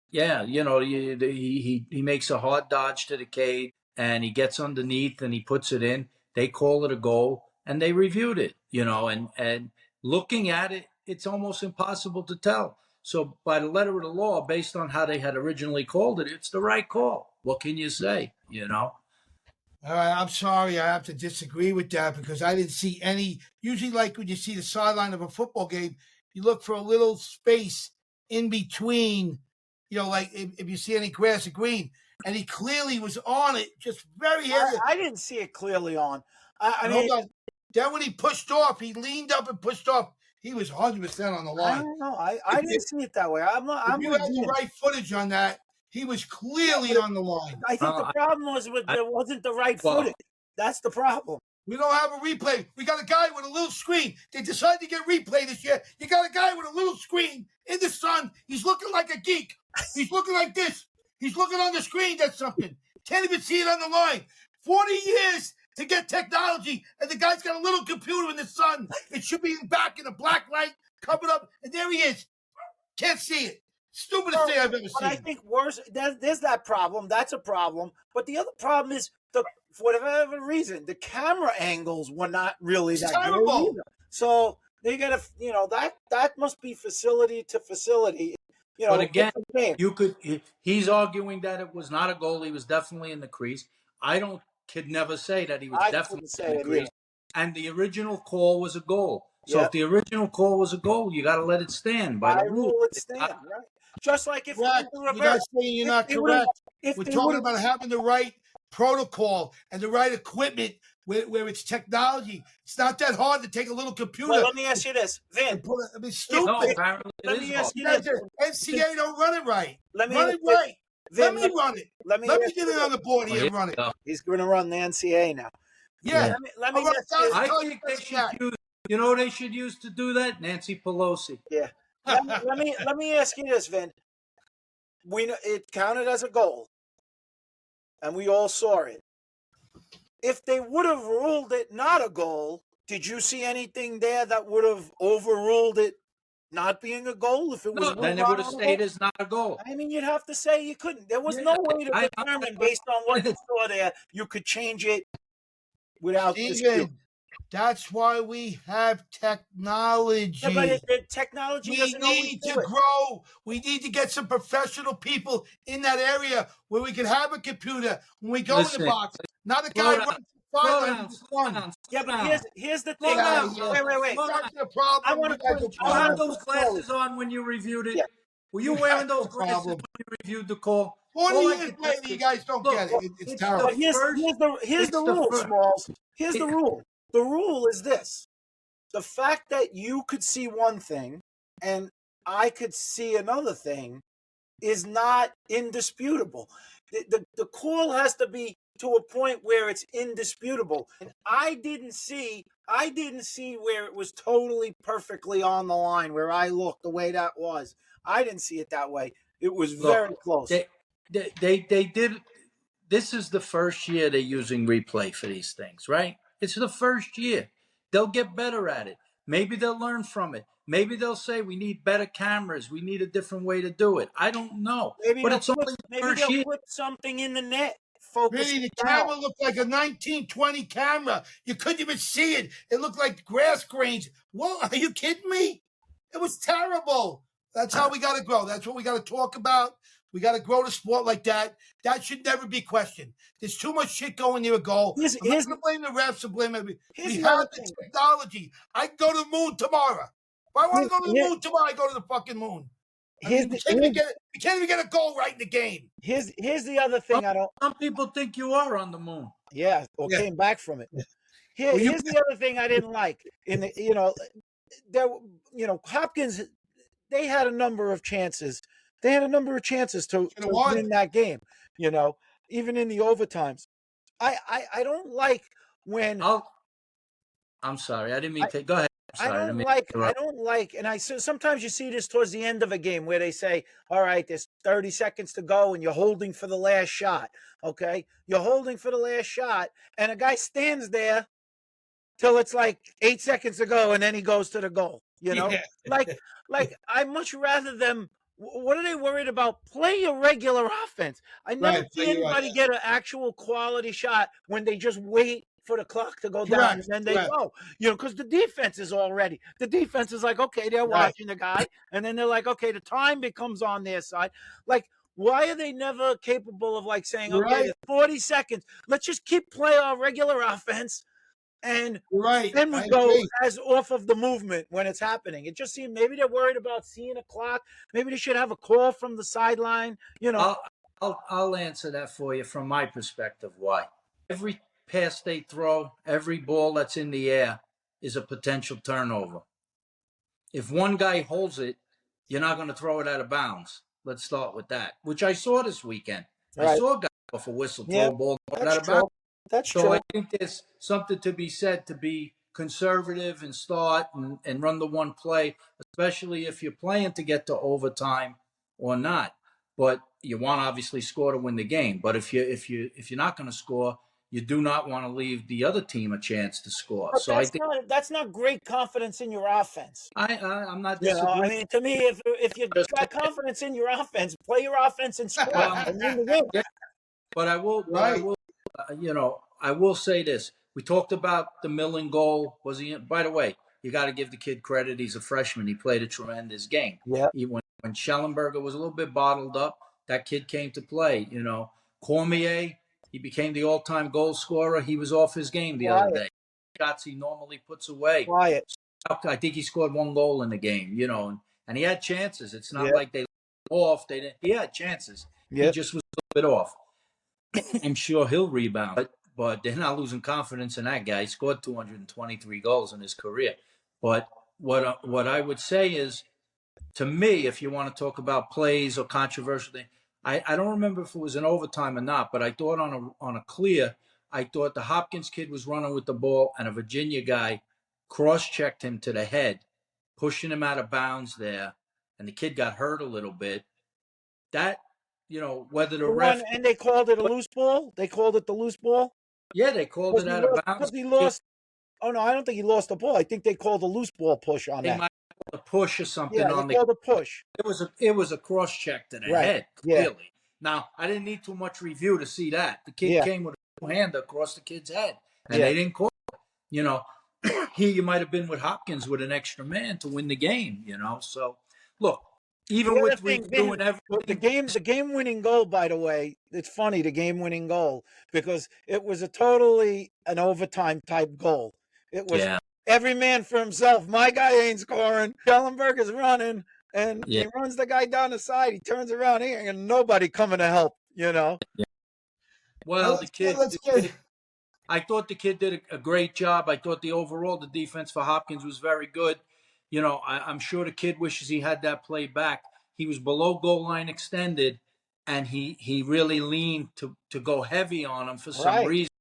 Yeah, he makes a hard dodge to the cage and he gets underneath and he puts it in. They call it a goal and they reviewed it, and looking at it, it's almost impossible to tell. So by the letter of the law, based on how they had originally called it, it's the right call. What can you say, All right, I'm sorry. I have to disagree with that because I didn't see any. Usually, like when you see the sideline of a football game, you look for a little space in between, like if you see any grass or green. And he clearly was on it, just very heavy. I didn't see it clearly on. Hold on. Then when he pushed off, he leaned up and pushed off. He was 100% on the line. I don't know. I didn't see it that way. If you had the right footage on that, he was clearly on the line. I think the problem was there wasn't the right footage. That's the problem. We don't have a replay. We got a guy with a little screen. They decided to get replay this year. You got a guy with a little screen in the sun. He's looking like a geek. He's looking like this. He's looking on the screen. That's something. Can't even see it on the line. 40 years to get technology, and the guy's got a little computer in the sun. It should be back in a black light, covered up, and there he is. Can't see it. Stupidest thing I've ever seen. I think worse, there's that problem. That's a problem. But the other problem is, for whatever reason, the camera angles were not really that good either. So they got to, that must be facility to facility. But again, he's arguing that it was not a goal. He was definitely in the crease. Could never say that he was definitely in the crease. And the original call was a goal. So if the original call was a goal, you got to let it stand by the rule. It stand, right? Just like if you guys saying you're not correct. We're talking about having the right protocol and the right equipment where it's technology. It's not that hard to take a little computer. Well, let me ask you this, Vin. Stupid. No, apparently let me ask you this. NCAA don't run it right. Let me run it. Let me run it. Let me get it on the board here and run it. He's going to run the NCAA now. Yeah. Let me I think they should use. You know what they should use to do that? Nancy Pelosi. Yeah. let me ask you this, Vin. We know it counted as a goal, and we all saw it. If they would have ruled it not a goal, did you see anything there that would have overruled it not being a goal? If it was, then it would have stayed as not a goal. I mean, you'd have to say you couldn't. There was no way to determine based on what you saw there. You could change it without dispute. That's why we have technology. Yeah, but the technology We doesn't always need do to it. grow. We need to get some professional people in that area where we can have a computer when we go in the Listen, box. Not a slow guy down, runs the slow sideline down, with his slow thumb. down, Yeah, slow but down. here's the Slow thing. down. Wait. Slow That's down. the I problem. want You to guys put will You I had want problem. to those put Paulie. glasses on when you reviewed it. Yeah. Were you You wearing have those the glasses when problem. you reviewed the call? 40 All I years can tell later, you you is, guy don't get look, it. It's it's the But terrible. first. here's the It's the rule, first. Smalls. Here's the It, rule. The rule is this: the fact that you could see one thing and I could see another thing is not indisputable. The call has to be to a point where it's indisputable. And I didn't see where it was totally perfectly on the line where I looked the way that was. I didn't see it that way. It was look, very close. they did. This is the first year they're using replay for these things, right? It's the first year. They'll get better at it. Maybe they'll learn from it. Maybe they'll say we need better cameras. We need a different way to do it. I don't know, but it's only the Maybe first they'll year. put something in the net. Focus Really, it the down. camera looked like a 1920 camera. You couldn't even see it. It looked like grass grains. What? Are you kidding me? It was terrible. That's how we got to grow. That's what we got to talk about. We got to grow the sport like that. That should never be questioned. There's too much shit going near a goal. Here's I'm not here's going to blame the refs or blame everybody. here's We the have other the thing. technology. I can go to the moon tomorrow. If I want to go to the Here- moon tomorrow, I go to the fucking moon. I Here's mean, the, we can't even get a goal right in the game. here's the other thing I don't. Some people think you are on the moon. Yeah, or Yeah. came back from it. Well, Here's the other thing I didn't like in the there Hopkins, they had a number of chances. They had a number of chances to won. win that game. Even in the overtimes. I don't like when I'm sorry. I didn't mean to. Go ahead. I'm I sorry. don't like, and sometimes you see this towards the end of a game where they say, all right, there's 30 seconds to go and you're holding for the last shot. Okay. You're holding for the last shot and a guy stands there till it's like 8 seconds to go and then he goes to the goal, Yeah. like I much rather them. What are they worried about? Play a regular offense. I never Right, see you're right. anybody get an actual quality shot when they just wait for the clock to go down and then they Correct. go. Because the defense is already. The defense is like, okay, they're watching the guy, and then they're like, okay, the time becomes on their side. Like, why are they never capable of like saying, You're okay, right. there's 40 seconds. Let's just keep playing our regular offense and You're right. then we I go agree. as off of the movement when it's happening. It just seemed maybe they're worried about seeing a clock. Maybe they should have a call from the sideline. I'll answer that for you from my perspective. Why? Every pass they throw, every ball that's in the air is a potential turnover. If one guy holds it, you're not going to throw it out of bounds. Let's start with that, which I saw this weekend. I saw a guy off a whistle throw a ball out of bounds. That's So true. I think there's something to be said to be conservative and start and run the one play, especially if you're playing to get to overtime or not. But you want to obviously score to win the game. But if you're not going to score, you do not want to leave the other team a chance to score. But So I think that's not great confidence in your offense. I'm not I disagreeing. mean, to me, if you got confidence in your offense, play your offense and score and win the game. Yeah, but I will. Right. I will say this. We talked about the Millen goal. Was he? By the way, you got to give the kid credit. He's a freshman. He played a tremendous game. Yeah. When Schellenberger was a little bit bottled up, that kid came to play. Cormier, he became the all-time goal scorer. He was off his game the other day. Shots he normally puts away. Quiet. I think he scored one goal in the game. And he had chances. It's not like they off. They didn't. He had chances. He just was a little bit off. I'm sure he'll rebound, but they're not losing confidence in that guy. He scored 223 goals in his career. But what I would say is, to me, if you want to talk about plays or controversial thing, I don't remember if it was an overtime or not, but I thought on a clear, I thought the Hopkins kid was running with the ball and a Virginia guy cross-checked him to the head, pushing him out of bounds there, and the kid got hurt a little bit. That, whether the ref... And they called it a loose ball? They called it the loose ball? Yeah, they called it out of bounds. Because he lost... Oh, no, I don't think he lost the ball. I think they called a loose ball push on that. They might have a push or something on they called a push. It was a cross-check to the head, clearly. Now, I didn't need too much review to see that. The kid came with a hand across the kid's head, and they didn't call it. Here you might have been with Hopkins with an extra man to win the game, So, look, even The other with thing, man, redoing everything. the game winning goal, by the way, it's funny, the game winning goal, because it was a totally an overtime type goal. It was Yeah, every man for himself. My guy ain't scoring. Schellenberg is running, and yeah. he runs the guy down the side. He turns around here, and nobody coming to help, Well, Let's get. I thought the kid did a great job. I thought the defense for Hopkins was very good. I'm sure the kid wishes he had that play back. He was below goal line extended, and he really leaned to go heavy on him for some Right. reason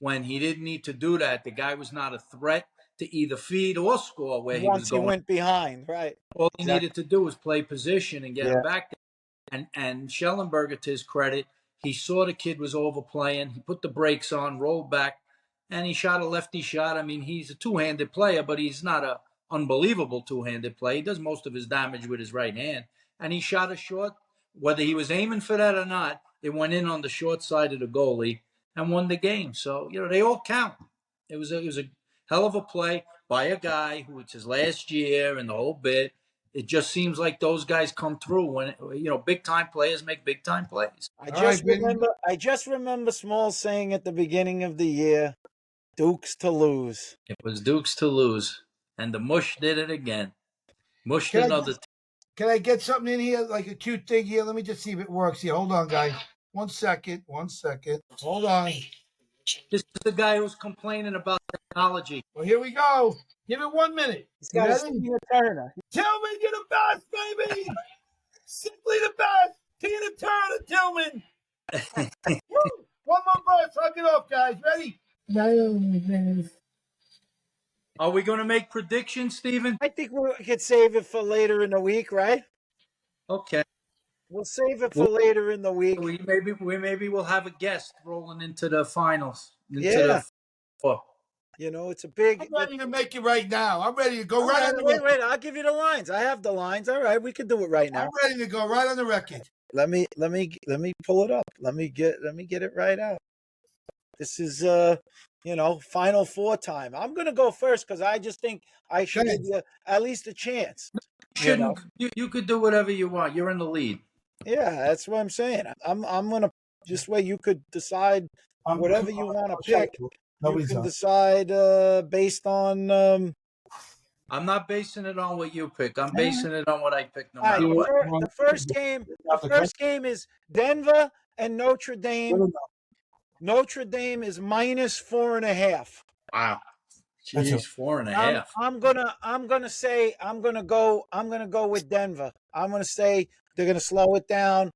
when he didn't need to do that. The guy was not a threat to either feed or score where he was Once he going. went behind, right. All he Exactly. needed to do was play position and get him Yeah. back there. And Schellenberger, to his credit, he saw the kid was overplaying. He put the brakes on, rolled back, and he shot a lefty shot. I mean, he's a two-handed player, but he's not a unbelievable two-handed player. He does most of his damage with his right hand. And he shot a short, whether he was aiming for that or not, it went in on the short side of the goalie and won the game. So, they all count. It was a hell of a play by a guy who it's his last year and the whole bit. It just seems like those guys come through when big time players make big time plays. I just remember Small saying at the beginning of the year, Dukes to lose. It was Dukes to lose, and the Mush did it again. Mushed Can another. Can I get something in here, like a cute thing here? Let me just see if it works here. Hold on, guys. 1 second. 1 second. Hold on. This is the guy who's complaining about technology. Well, here we go. Give it 1 minute. He's got his Tina Turner. Tillman, you're the best, baby. Simply the best. Tina Turner, Tillman. Woo! One more verse. Hug it off, guys. Ready? Are we going to make predictions, Steven? I think we could save it for later in the week, right? Okay. We'll save it for later in the week. We maybe we'll have a guest rolling into the finals. It's a big. I'm ready to make it right now. I'm ready to go right on the Wait, record. I'll give you the lines. I have the lines. All right, we can do it right now. I'm ready to go right on the record. Let me pull it up. Let me get it right out. This is Final Four time. I'm gonna go first because I just think I should give you at least a chance. You could do whatever you want. You're in the lead. Yeah, that's what I'm saying. I'm gonna this way you could decide whatever you want to pick. You can decide based on. I'm not basing it on what you pick. I'm basing it on what I pick, no matter what. The first game is Denver and Notre Dame. Notre Dame is minus 4.5. Wow. Jeez, 4.5. I'm gonna go with Denver. I'm gonna say they're gonna slow it down.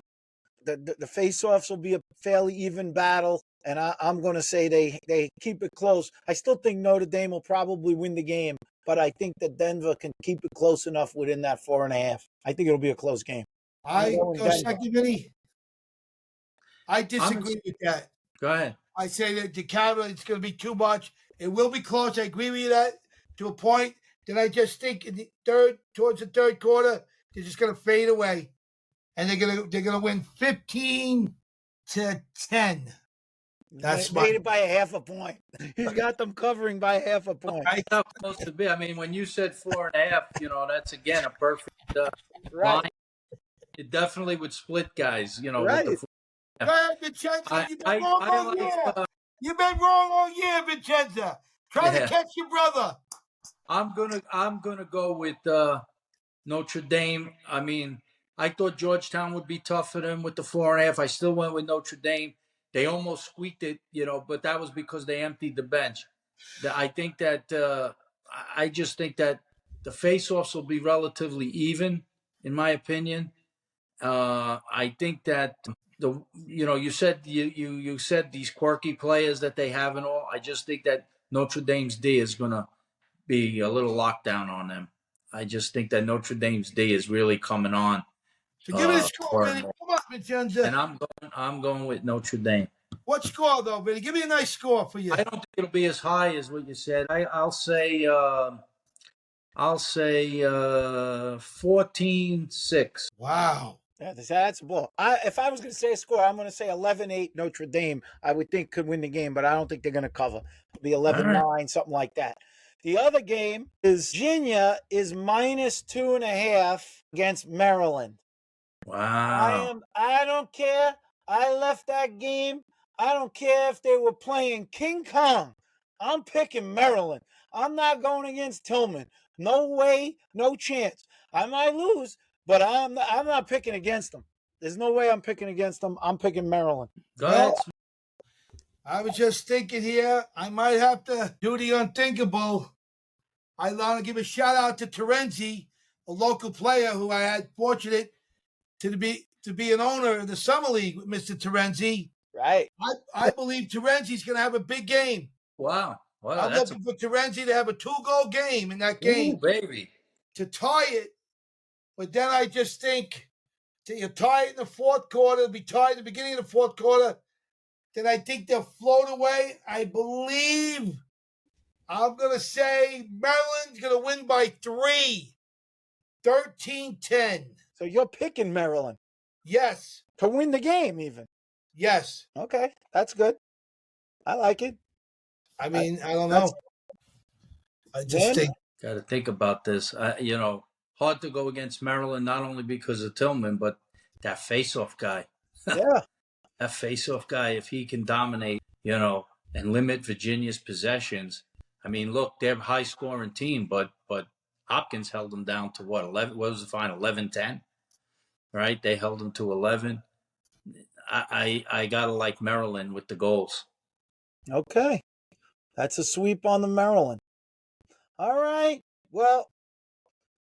The face-offs will be a fairly even battle, and I'm gonna say they keep it close. I still think Notre Dame will probably win the game, but I think that Denver can keep it close enough within that 4.5. I think it'll be a close game. I disagree with that. Go ahead. I say that the camera, it's going to be too much. It will be close. I agree with you that to a point. Then I just think towards the third quarter, they're just going to fade away, and they're going to win 15-10. That's made it by a half a point. He's got them covering by half a point. That's how it's supposed to be. I mean, when you said 4.5, that's again a perfect line. It definitely would split guys. Right. With Go ahead, Vincenzo. You've been wrong all year. You've been wrong all year, Vincenzo. Try to catch your brother. I'm gonna go with Notre Dame. I mean, I thought Georgetown would be tough for them with the 4.5. I still went with Notre Dame. They almost squeaked it, but that was because they emptied the bench. I think that I just think that the face-offs will be relatively even, in my opinion. I think that you said these quirky players that they have and all. I just think that Notre Dame's D is going to be a little lockdown on them. I just think that Notre Dame's D is really coming on. So give me a score, Vinny. Come on, Vincenzo. And I'm going with Notre Dame. What score though, Vinny? Give me a nice score for you. I don't think it'll be as high as what you said. I'll say 14-6. Wow. That's a ball. If I was going to say a score, I'm going to say 11-8 Notre Dame. I would think could win the game, but I don't think they're going to cover. It'll be 11-9, something like that. The other game is Virginia is -2.5 against Maryland. Wow. I don't care. I left that game. I don't care if they were playing King Kong. I'm picking Maryland. I'm not going against Tillman. No way, no chance. I might lose, but I'm not picking against them. There's no way I'm picking against them. I'm picking Maryland. Go Well, ahead. I was just thinking here, I might have to do the unthinkable. I want to give a shout out to Terenzi, a local player who I had fortunate to be an owner in the summer league with Mr. Terenzi. Right. I believe Terenzi's going to have a big game. Wow. Wow. I'm That's looking for Terenzi to have a 2-goal game in that ooh, game baby. to tie it. But then I just think you tie it in the fourth quarter, it'll be tied at the beginning of the fourth quarter. Then I think they'll float away. I believe I'm going to say Maryland's going to win by 3, 13-10. So you're picking Maryland Yes. to win the game, even. Yes. Okay, that's good. I like it. I mean, I don't know. I just think. Got to think about this. Hard to go against Maryland, not only because of Tillman, but that face-off guy. Yeah. That face-off guy, if he can dominate, and limit Virginia's possessions. I mean, look, they're a high-scoring team, but Hopkins held them down to what, 11? What was the final? 11-10, right? They held them to 11. I gotta like Maryland with the goals. Okay. That's a sweep on the Maryland. All right. Well,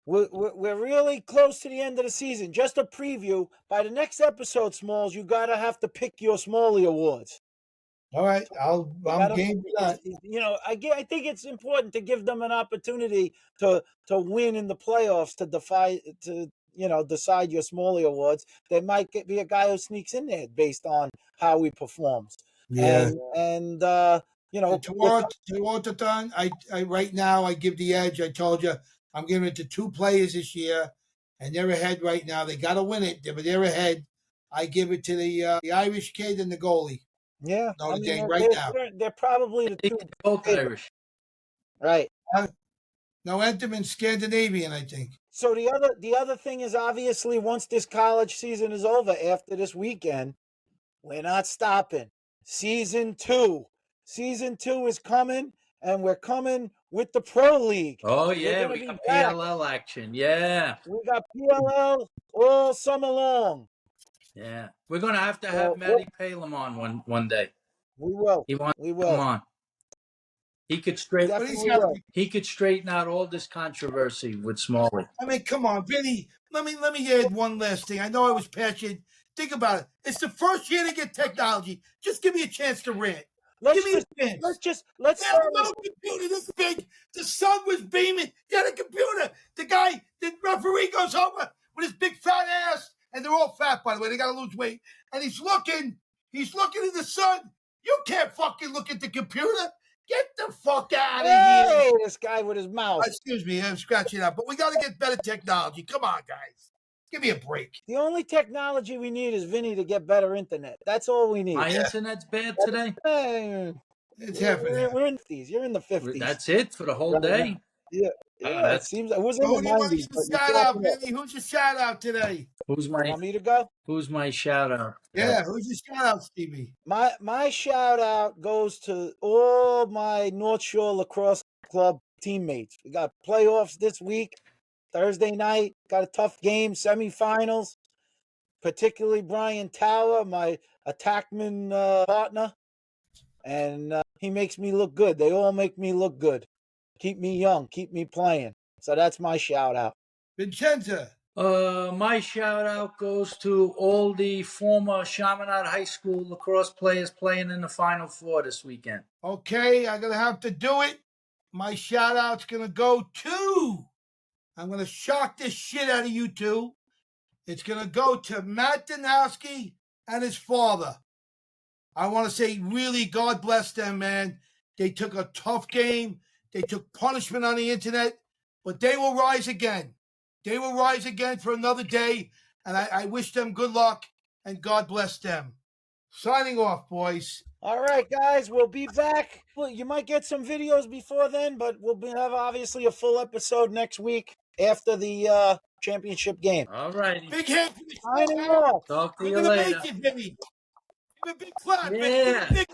we're really close to the end of the season. Just a preview. By the next episode, Smalls, you gotta have to pick your Smalley Awards. All right, I'm game for that. I think it's important to give them an opportunity to win in the playoffs decide your Smalley Awards. There might be a guy who sneaks in there based on how he performs. Yeah. And Toronto, I right now I give the edge. I told you I'm giving it to 2 players this year, and they're ahead right now. They got to win it, but they're ahead. I give it to the Irish kid and the goalie. Yeah, Notre Dame right now. They're probably the two. Both Irish. Right. No, Enterman Scandinavian, I think. So the other thing is, obviously, once this college season is over after this weekend, we're not stopping. Season 2 is coming, and we're coming with the Pro League. Oh yeah, we got PLL action. Yeah, we got PLL all summer long. Yeah, we're gonna have to have Matty Palem on one day. We will. He wants to come on. He could straighten out all this controversy with Smalley. I mean, come on, Vinny. Let me add one last thing. I know I was passionate. Think about it. It's the first year to get technology. Just give me a chance to rant. Give me a chance. Let's have a little computer this big. The sun was beaming. Get a computer. The referee goes over with his big fat ass. And they're all fat, by the way. They got to lose weight. And he's looking in the sun. You can't fucking look at the computer. Get the fuck out of here. This guy with his mouth. Excuse me, I'm scratching out. But we got to get better technology. Come on, guys. Give me a break. The only technology we need is Vinny to get better internet. That's all we need. My internet's bad today. It's happening. We're in the 50s. You're in the 50s. That's it for the whole day? Yeah. It seems it was in the 90s. Shout out, Vinny. Who's your shout out today? Want me to go? Who's my shout out? Yeah, who's your shout out, Stevie? My shout out goes to all my North Shore Lacrosse Club teammates. We got playoffs this week, Thursday night. Got a tough game, semifinals. Particularly Brian Tower, my attackman partner, and he makes me look good. They all make me look good. Keep me young, keep me playing. So that's my shout out. Vincenza. My shout out goes to all the former Chaminade High School lacrosse players playing in the Final Four this weekend. Okay, I'm going to have to do it. My shout out's going to go to, I'm going to shock this shit out of you two. It's going to go to Matt Danowski and his father. I want to say, really, God bless them, man. They took a tough game. They took punishment on the internet, but they will rise again. They will rise again for another day, and I wish them good luck, and God bless them. Signing off, boys. All right, guys, we'll be back. Well, you might get some videos before then, but we'll have obviously a full episode next week after the championship game. All righty. Big hand for the Signing shout out. Talk to We're you gonna later. make it, Vinny. Give a big clap, Vinny. Give Yeah. a big